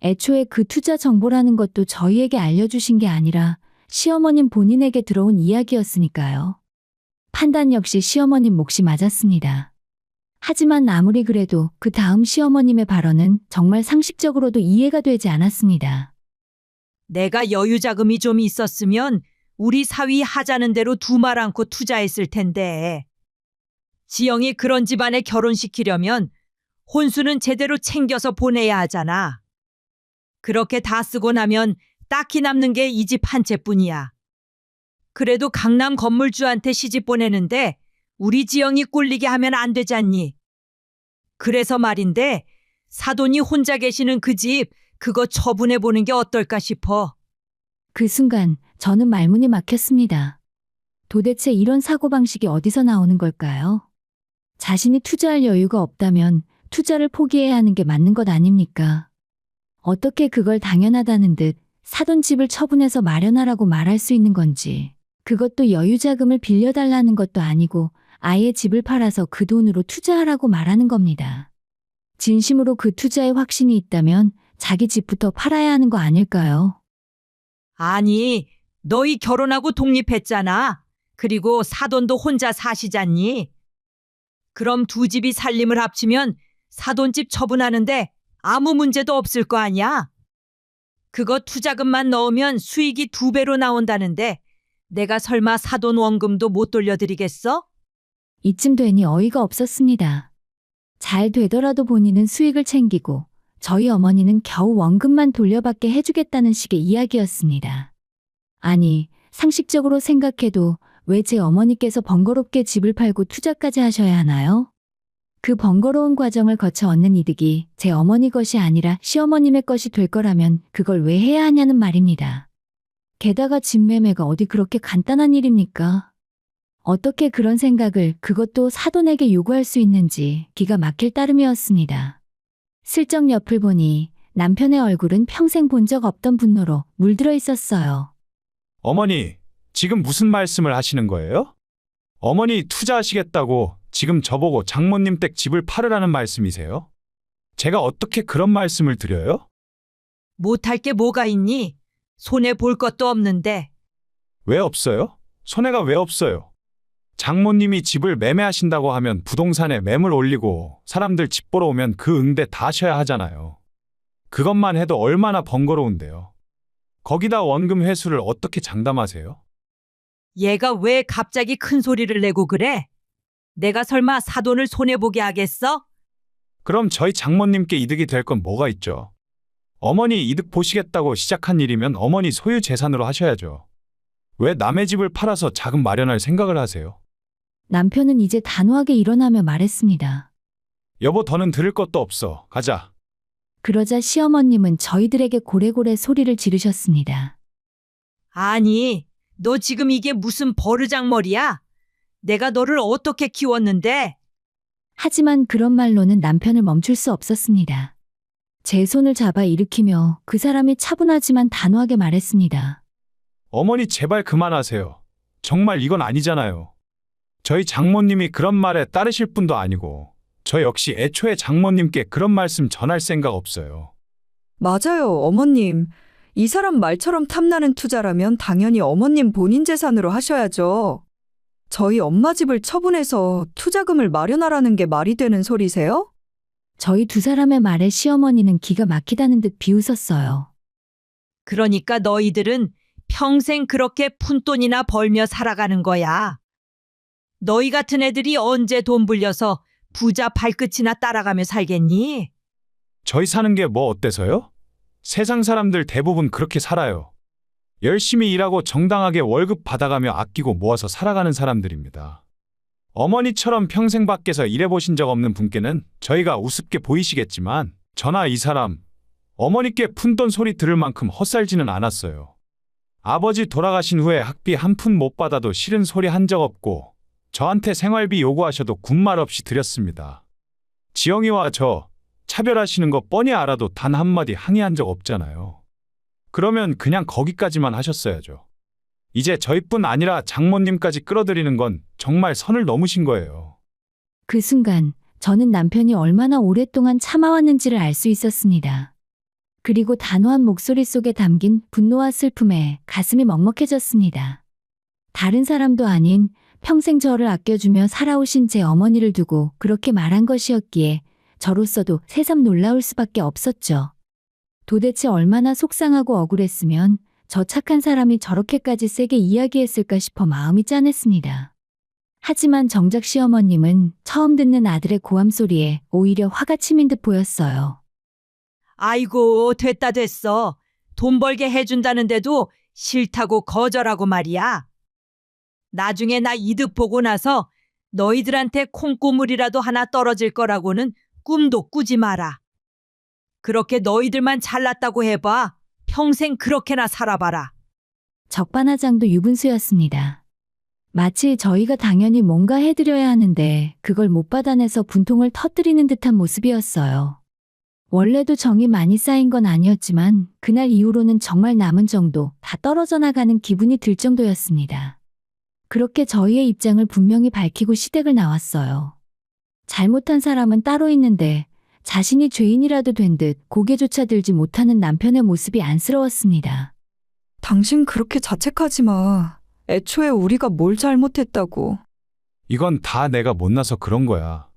애초에 그 투자 정보라는 것도 저희에게 알려주신 게 아니라 시어머님 본인에게 들어온 이야기였으니까요. 판단 역시 시어머님 몫이 맞았습니다. 하지만 아무리 그래도 그 다음 시어머님의 발언은 정말 상식적으로도 이해가 되지 않았습니다. 내가 여유 자금이 좀 있었으면 우리 사위 하자는 대로 두말 않고 투자했을 텐데. 지영이 그런 집안에 결혼시키려면 혼수는 제대로 챙겨서 보내야 하잖아. 그렇게 다 쓰고 나면 딱히 남는 게 이 집 한 채뿐이야. 그래도 강남 건물주한테 시집 보내는데 우리 지영이 꿀리게 하면 안 되잖니. 그래서 말인데 사돈이 혼자 계시는 그 집 그거 처분해 보는 게 어떨까 싶어. 그 순간 저는 말문이 막혔습니다. 도대체 이런 사고방식이 어디서 나오는 걸까요? 자신이 투자할 여유가 없다면 투자를 포기해야 하는 게 맞는 것 아닙니까? 어떻게 그걸 당연하다는 듯 사돈 집을 처분해서 마련하라고 말할 수 있는 건지, 그것도 여유자금을 빌려달라는 것도 아니고 아예 집을 팔아서 그 돈으로 투자하라고 말하는 겁니다. 진심으로 그 투자에 확신이 있다면 자기 집부터 팔아야 하는 거 아닐까요? 아니, 너희 결혼하고 독립했잖아. 그리고 사돈도 혼자 사시잖니. 그럼 두 집이 살림을 합치면 사돈집 처분하는데 아무 문제도 없을 거 아니야? 그거 투자금만 넣으면 수익이 2배로 나온다는데 내가 설마 사돈 원금도 못 돌려드리겠어? 이쯤 되니 어이가 없었습니다. 잘 되더라도 본인은 수익을 챙기고 저희 어머니는 겨우 원금만 돌려받게 해주겠다는 식의 이야기였습니다. 아니, 상식적으로 생각해도 왜 제 어머니께서 번거롭게 집을 팔고 투자까지 하셔야 하나요? 그 번거로운 과정을 거쳐 얻는 이득이 제 어머니 것이 아니라 시어머님의 것이 될 거라면 그걸 왜 해야 하냐는 말입니다. 게다가 집 매매가 어디 그렇게 간단한 일입니까? 어떻게 그런 생각을 그것도 사돈에게 요구할 수 있는지 기가 막힐 따름이었습니다. 슬쩍 옆을 보니 남편의 얼굴은 평생 본 적 없던 분노로 물들어 있었어요. 어머니, 지금 무슨 말씀을 하시는 거예요? 어머니 투자하시겠다고 지금 저보고 장모님 댁 집을 팔으라는 말씀이세요? 제가 어떻게 그런 말씀을 드려요? 못할 게 뭐가 있니? 손해 볼 것도 없는데. 왜 없어요? 손해가 왜 없어요? 장모님이 집을 매매하신다고 하면 부동산에 매물 올리고 사람들 집 보러 오면 그 응대 다 하셔야 하잖아요. 그것만 해도 얼마나 번거로운데요. 거기다 원금 회수를 어떻게 장담하세요? 얘가 왜 갑자기 큰 소리를 내고 그래? 내가 설마 사돈을 손해보게 하겠어? 그럼 저희 장모님께 이득이 될 건 뭐가 있죠? 어머니 이득 보시겠다고 시작한 일이면 어머니 소유 재산으로 하셔야죠. 왜 남의 집을 팔아서 자금 마련할 생각을 하세요? 남편은 이제 단호하게 일어나며 말했습니다. 여보, 더는 들을 것도 없어. 가자. 그러자 시어머님은 저희들에게 고래고래 소리를 지르셨습니다. 아니, 너 지금 이게 무슨 버르장머리야? 내가 너를 어떻게 키웠는데? 하지만 그런 말로는 남편을 멈출 수 없었습니다. 제 손을 잡아 일으키며 그 사람이 차분하지만 단호하게 말했습니다. 어머니 제발 그만하세요. 정말 이건 아니잖아요. 저희 장모님이 그런 말에 따르실 분도 아니고 저 역시 애초에 장모님께 그런 말씀 전할 생각 없어요. 맞아요, 어머님. 이 사람 말처럼 탐나는 투자라면 당연히 어머님 본인 재산으로 하셔야죠. 저희 엄마 집을 처분해서 투자금을 마련하라는 게 말이 되는 소리세요? 저희 두 사람의 말에 시어머니는 기가 막히다는 듯 비웃었어요. 그러니까 너희들은 평생 그렇게 푼돈이나 벌며 살아가는 거야. 너희 같은 애들이 언제 돈 불려서 부자 발끝이나 따라가며 살겠니? 저희 사는 게 뭐 어때서요? 세상 사람들 대부분 그렇게 살아요. 열심히 일하고 정당하게 월급 받아가며 아끼고 모아서 살아가는 사람들입니다. 어머니처럼 평생 밖에서 일해보신 적 없는 분께는 저희가 우습게 보이시겠지만 저나 이 사람, 어머니께 푼돈 소리 들을 만큼 헛살지는 않았어요. 아버지 돌아가신 후에 학비 한 푼 못 받아도 싫은 소리 한 적 없고 저한테 생활비 요구하셔도 군말 없이 드렸습니다. 지영이와 저 차별하시는 거 뻔히 알아도 단 한마디 항의한 적 없잖아요. 그러면 그냥 거기까지만 하셨어야죠. 이제 저희뿐 아니라 장모님까지 끌어들이는 건 정말 선을 넘으신 거예요. 그 순간 저는 남편이 얼마나 오랫동안 참아왔는지를 알 수 있었습니다. 그리고 단호한 목소리 속에 담긴 분노와 슬픔에 가슴이 먹먹해졌습니다. 다른 사람도 아닌 평생 저를 아껴주며 살아오신 제 어머니를 두고 그렇게 말한 것이었기에 저로서도 새삼 놀라울 수밖에 없었죠. 도대체 얼마나 속상하고 억울했으면 저 착한 사람이 저렇게까지 세게 이야기했을까 싶어 마음이 짠했습니다. 하지만 정작 시어머님은 처음 듣는 아들의 고함 소리에 오히려 화가 치민 듯 보였어요. 아이고, 됐다 됐어. 돈 벌게 해준다는데도 싫다고 거절하고 말이야. 나중에 나 이득 보고 나서 너희들한테 콩고물이라도 하나 떨어질 거라고는 꿈도 꾸지 마라. 그렇게 너희들만 잘났다고 해봐. 평생 그렇게나 살아봐라. 적반하장도 유분수였습니다. 마치 저희가 당연히 뭔가 해드려야 하는데 그걸 못 받아내서 분통을 터뜨리는 듯한 모습이었어요. 원래도 정이 많이 쌓인 건 아니었지만 그날 이후로는 정말 남은 정도 다 떨어져 나가는 기분이 들 정도였습니다. 그렇게 저희의 입장을 분명히 밝히고 시댁을 나왔어요. 잘못한 사람은 따로 있는데 자신이 죄인이라도 된 듯 고개조차 들지 못하는 남편의 모습이 안쓰러웠습니다. 당신 그렇게 자책하지 마. 애초에 우리가 뭘 잘못했다고. 이건 다 내가 못나서 그런 거야.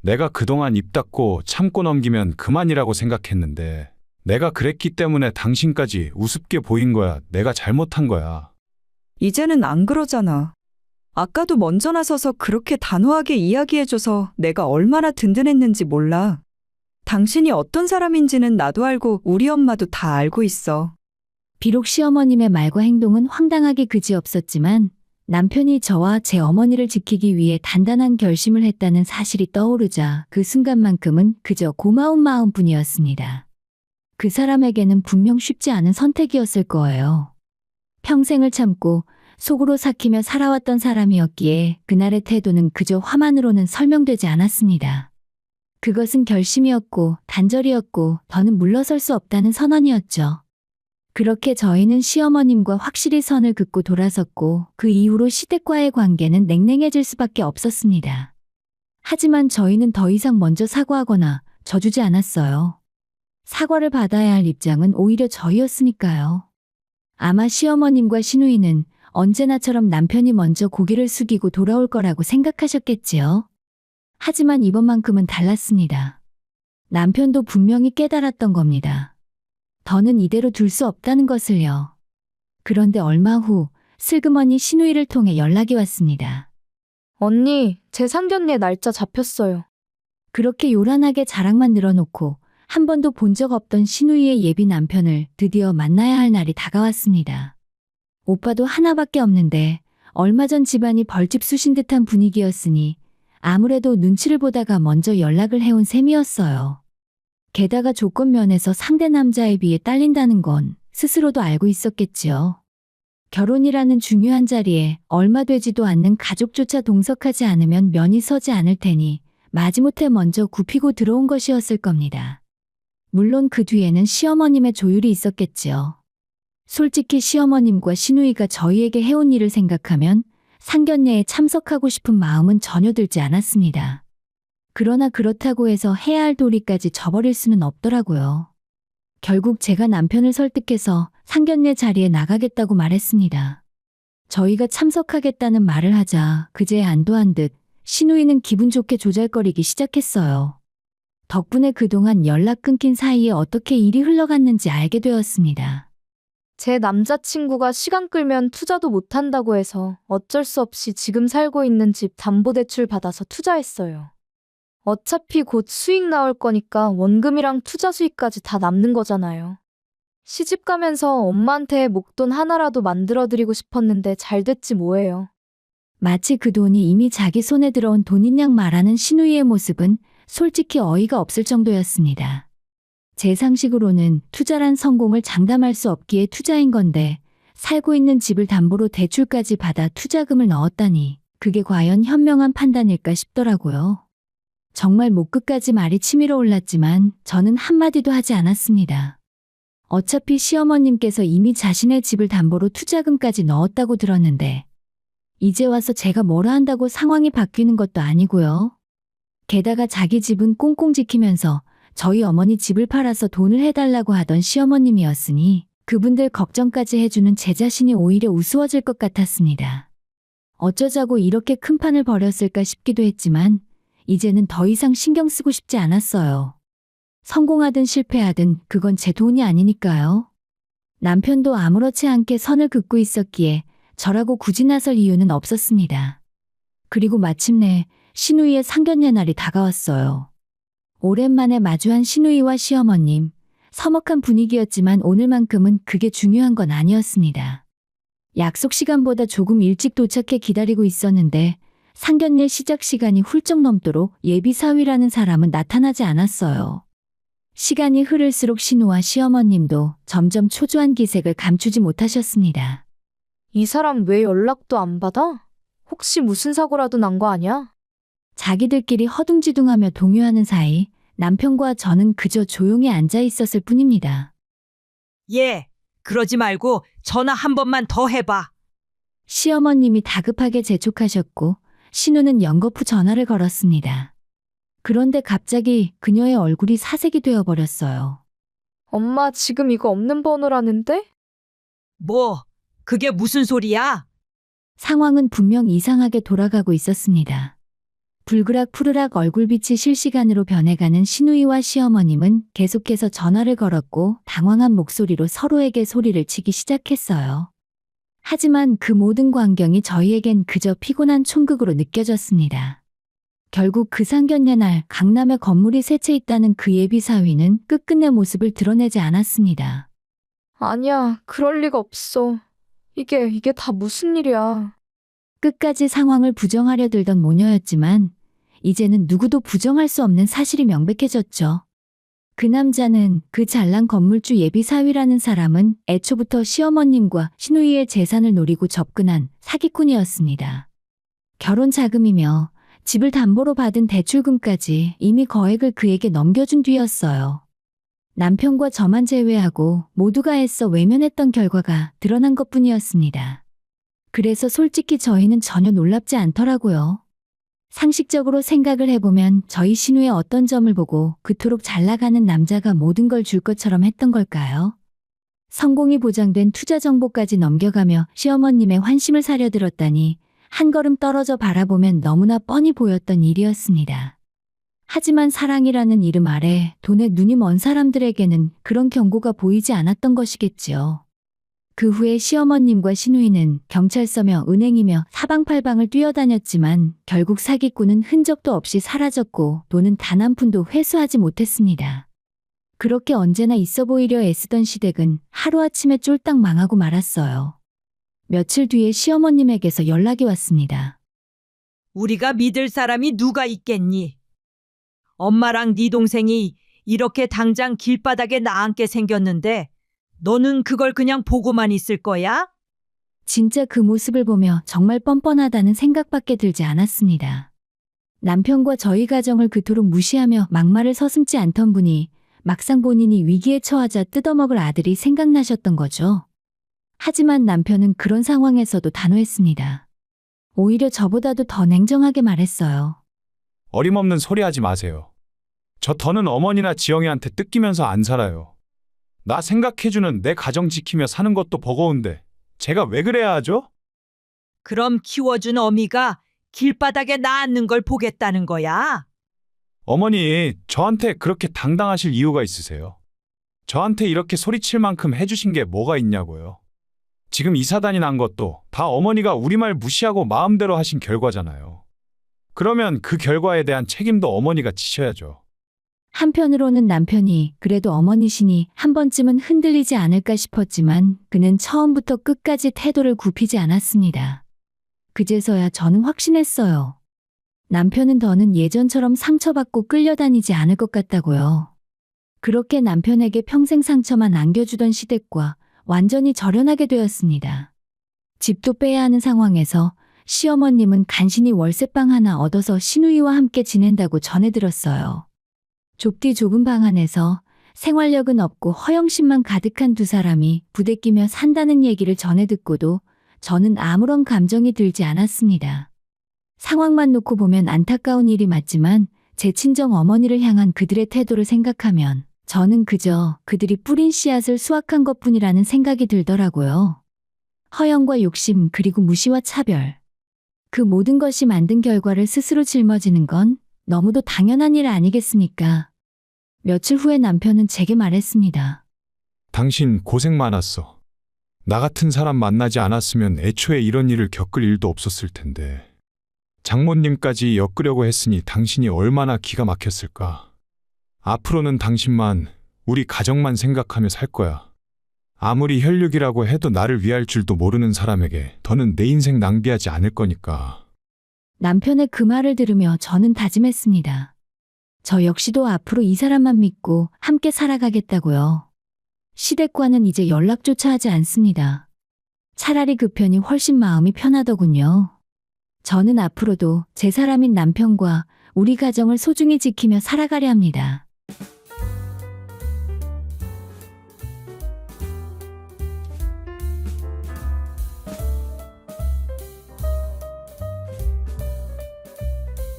내가 그동안 입 닫고 참고 넘기면 그만이라고 생각했는데 내가 그랬기 때문에 당신까지 우습게 보인 거야. 내가 잘못한 거야. 이제는 안 그러잖아. 아까도 먼저 나서서 그렇게 단호하게 이야기해줘서 내가 얼마나 든든했는지 몰라. 당신이 어떤 사람인지는 나도 알고 우리 엄마도 다 알고 있어. 비록 시어머님의 말과 행동은 황당하기 그지없었지만 남편이 저와 제 어머니를 지키기 위해 단단한 결심을 했다는 사실이 떠오르자 그 순간만큼은 그저 고마운 마음뿐이었습니다. 그 사람에게는 분명 쉽지 않은 선택이었을 거예요. 평생을 참고 속으로 삭히며 살아왔던 사람이었기에 그날의 태도는 그저 화만으로는 설명되지 않았습니다. 그것은 결심이었고 단절이었고 더는 물러설 수 없다는 선언이었죠. 그렇게 저희는 시어머님과 확실히 선을 긋고 돌아섰고 그 이후로 시댁과의 관계는 냉랭해질 수밖에 없었습니다. 하지만 저희는 더 이상 먼저 사과하거나 져주지 않았어요. 사과를 받아야 할 입장은 오히려 저희였으니까요. 아마 시어머님과 시누이는 언제나처럼 남편이 먼저 고개를 숙이고 돌아올 거라고 생각하셨겠지요. 하지만 이번만큼은 달랐습니다. 남편도 분명히 깨달았던 겁니다. 더는 이대로 둘 수 없다는 것을요. 그런데 얼마 후 슬그머니 시누이를 통해 연락이 왔습니다. 언니, 제 상견례 날짜 잡혔어요. 그렇게 요란하게 자랑만 늘어놓고 한 번도 본 적 없던 시누이의 예비 남편을 드디어 만나야 할 날이 다가왔습니다. 오빠도 하나밖에 없는데 얼마 전 집안이 벌집 쑤신 듯한 분위기였으니 아무래도 눈치를 보다가 먼저 연락을 해온 셈이었어요. 게다가 조건면에서 상대 남자에 비해 딸린다는 건 스스로도 알고 있었겠지요. 결혼이라는 중요한 자리에 얼마 되지도 않는 가족조차 동석하지 않으면 면이 서지 않을 테니 마지못해 먼저 굽히고 들어온 것이었을 겁니다. 물론 그 뒤에는 시어머님의 조율이 있었겠지요. 솔직히 시어머님과 시누이가 저희에게 해온 일을 생각하면 상견례에 참석하고 싶은 마음은 전혀 들지 않았습니다. 그러나 그렇다고 해서 해야 할 도리까지 저버릴 수는 없더라고요. 결국 제가 남편을 설득해서 상견례 자리에 나가겠다고 말했습니다. 저희가 참석하겠다는 말을 하자 그제야 안도한 듯 시누이는 기분 좋게 조잘거리기 시작했어요. 덕분에 그동안 연락 끊긴 사이에 어떻게 일이 흘러갔는지 알게 되었습니다. 제 남자친구가 시간 끌면 투자도 못한다고 해서 어쩔 수 없이 지금 살고 있는 집 담보대출 받아서 투자했어요. 어차피 곧 수익 나올 거니까 원금이랑 투자 수익까지 다 남는 거잖아요. 시집 가면서 엄마한테 목돈 하나라도 만들어드리고 싶었는데 잘 됐지 뭐예요. 마치 그 돈이 이미 자기 손에 들어온 돈인 양 말하는 시누이의 모습은 솔직히 어이가 없을 정도였습니다. 제 상식으로는 투자란 성공을 장담할 수 없기에 투자인 건데 살고 있는 집을 담보로 대출까지 받아 투자금을 넣었다니 그게 과연 현명한 판단일까 싶더라고요. 정말 목 끝까지 말이 치밀어 올랐지만 저는 한마디도 하지 않았습니다. 어차피 시어머님께서 이미 자신의 집을 담보로 투자금까지 넣었다고 들었는데 이제 와서 제가 뭐라 한다고 상황이 바뀌는 것도 아니고요. 게다가 자기 집은 꽁꽁 지키면서 저희 어머니 집을 팔아서 돈을 해달라고 하던 시어머님이었으니 그분들 걱정까지 해주는 제 자신이 오히려 우스워질 것 같았습니다. 어쩌자고 이렇게 큰 판을 벌였을까 싶기도 했지만 이제는 더 이상 신경 쓰고 싶지 않았어요. 성공하든 실패하든 그건 제 돈이 아니니까요. 남편도 아무렇지 않게 선을 긋고 있었기에 저라고 굳이 나설 이유는 없었습니다. 그리고 마침내 시누이의 상견례 날이 다가왔어요. 오랜만에 마주한 시누이와 시어머님, 서먹한 분위기였지만 오늘만큼은 그게 중요한 건 아니었습니다. 약속 시간보다 조금 일찍 도착해 기다리고 있었는데 상견례 시작 시간이 훌쩍 넘도록 예비 사위라는 사람은 나타나지 않았어요. 시간이 흐를수록 신우와 시어머님도 점점 초조한 기색을 감추지 못하셨습니다. 이 사람 왜 연락도 안 받아? 혹시 무슨 사고라도 난 거 아니야? 자기들끼리 허둥지둥하며 동요하는 사이 남편과 저는 그저 조용히 앉아 있었을 뿐입니다. 예, 그러지 말고 전화 한 번만 더 해봐. 시어머님이 다급하게 재촉하셨고 신우는 연거푸 전화를 걸었습니다. 그런데 갑자기 그녀의 얼굴이 사색이 되어버렸어요. 엄마 지금 이거 없는 번호라는데? 뭐, 그게 무슨 소리야? 상황은 분명 이상하게 돌아가고 있었습니다. 불그락 푸르락 얼굴빛이 실시간으로 변해가는 신우이와 시어머님은 계속해서 전화를 걸었고 당황한 목소리로 서로에게 소리를 치기 시작했어요. 하지만 그 모든 광경이 저희에겐 그저 피곤한 촌극으로 느껴졌습니다. 결국 그 상견례 날 강남에 건물이 세 채 있다는 그 예비 사위는 끝끝내 모습을 드러내지 않았습니다. 아니야, 그럴 리가 없어. 이게 다 무슨 일이야. 끝까지 상황을 부정하려 들던 모녀였지만 이제는 누구도 부정할 수 없는 사실이 명백해졌죠. 그 남자는 그 잘난 건물주 예비 사위라는 사람은 애초부터 시어머님과 시누이의 재산을 노리고 접근한 사기꾼이었습니다. 결혼 자금이며 집을 담보로 받은 대출금까지 이미 거액을 그에게 넘겨준 뒤였어요. 남편과 저만 제외하고 모두가 애써 외면했던 결과가 드러난 것뿐이었습니다. 그래서 솔직히 저희는 전혀 놀랍지 않더라고요. 상식적으로 생각을 해보면 저희 신우의 어떤 점을 보고 그토록 잘 나가는 남자가 모든 걸 줄 것처럼 했던 걸까요? 성공이 보장된 투자 정보까지 넘겨가며 시어머님의 환심을 사려들었다니 한 걸음 떨어져 바라보면 너무나 뻔히 보였던 일이었습니다. 하지만 사랑이라는 이름 아래 돈에 눈이 먼 사람들에게는 그런 경고가 보이지 않았던 것이겠지요. 그 후에 시어머님과 시누이는 경찰서며 은행이며 사방팔방을 뛰어다녔지만 결국 사기꾼은 흔적도 없이 사라졌고 돈은 단 한 푼도 회수하지 못했습니다. 그렇게 언제나 있어 보이려 애쓰던 시댁은 하루아침에 쫄딱 망하고 말았어요. 며칠 뒤에 시어머님에게서 연락이 왔습니다. 우리가 믿을 사람이 누가 있겠니? 엄마랑 네 동생이 이렇게 당장 길바닥에 나앉게 생겼는데 너는 그걸 그냥 보고만 있을 거야? 진짜 그 모습을 보며 정말 뻔뻔하다는 생각밖에 들지 않았습니다. 남편과 저희 가정을 그토록 무시하며 막말을 서슴지 않던 분이 막상 본인이 위기에 처하자 뜯어먹을 아들이 생각나셨던 거죠. 하지만 남편은 그런 상황에서도 단호했습니다. 오히려 저보다도 더 냉정하게 말했어요. 어림없는 소리 하지 마세요. 저 더는 어머니나 지영이한테 뜯기면서 안 살아요. 나 생각해주는 내 가정 지키며 사는 것도 버거운데 제가 왜 그래야 하죠? 그럼 키워준 어미가 길바닥에 나앉는 걸 보겠다는 거야? 어머니, 저한테 그렇게 당당하실 이유가 있으세요? 저한테 이렇게 소리칠 만큼 해주신 게 뭐가 있냐고요? 지금 이 사단이 난 것도 다 어머니가 우리 말 무시하고 마음대로 하신 결과잖아요. 그러면 그 결과에 대한 책임도 어머니가 지셔야죠. 한편으로는 남편이 그래도 어머니시니 한 번쯤은 흔들리지 않을까 싶었지만 그는 처음부터 끝까지 태도를 굽히지 않았습니다. 그제서야 저는 확신했어요. 남편은 더는 예전처럼 상처받고 끌려다니지 않을 것 같다고요. 그렇게 남편에게 평생 상처만 안겨주던 시댁과 완전히 절연하게 되었습니다. 집도 빼야 하는 상황에서 시어머님은 간신히 월세방 하나 얻어서 시누이와 함께 지낸다고 전해 들었어요. 좁디 좁은 방 안에서 생활력은 없고 허영심만 가득한 두 사람이 부대끼며 산다는 얘기를 전해 듣고도 저는 아무런 감정이 들지 않았습니다. 상황만 놓고 보면 안타까운 일이 맞지만 제 친정 어머니를 향한 그들의 태도를 생각하면 저는 그저 그들이 뿌린 씨앗을 수확한 것뿐이라는 생각이 들더라고요. 허영과 욕심 그리고 무시와 차별. 그 모든 것이 만든 결과를 스스로 짊어지는 건 너무도 당연한 일 아니겠습니까? 며칠 후에 남편은 제게 말했습니다. 당신 고생 많았어. 나 같은 사람 만나지 않았으면 애초에 이런 일을 겪을 일도 없었을 텐데. 장모님까지 엮으려고 했으니 당신이 얼마나 기가 막혔을까. 앞으로는 당신만, 우리 가정만 생각하며 살 거야. 아무리 혈육이라고 해도 나를 위할 줄도 모르는 사람에게 더는 내 인생 낭비하지 않을 거니까. 남편의 그 말을 들으며 저는 다짐했습니다. 저 역시도 앞으로 이 사람만 믿고 함께 살아가겠다고요. 시댁과는 이제 연락조차 하지 않습니다. 차라리 그 편이 훨씬 마음이 편하더군요. 저는 앞으로도 제 사람인 남편과 우리 가정을 소중히 지키며 살아가려 합니다.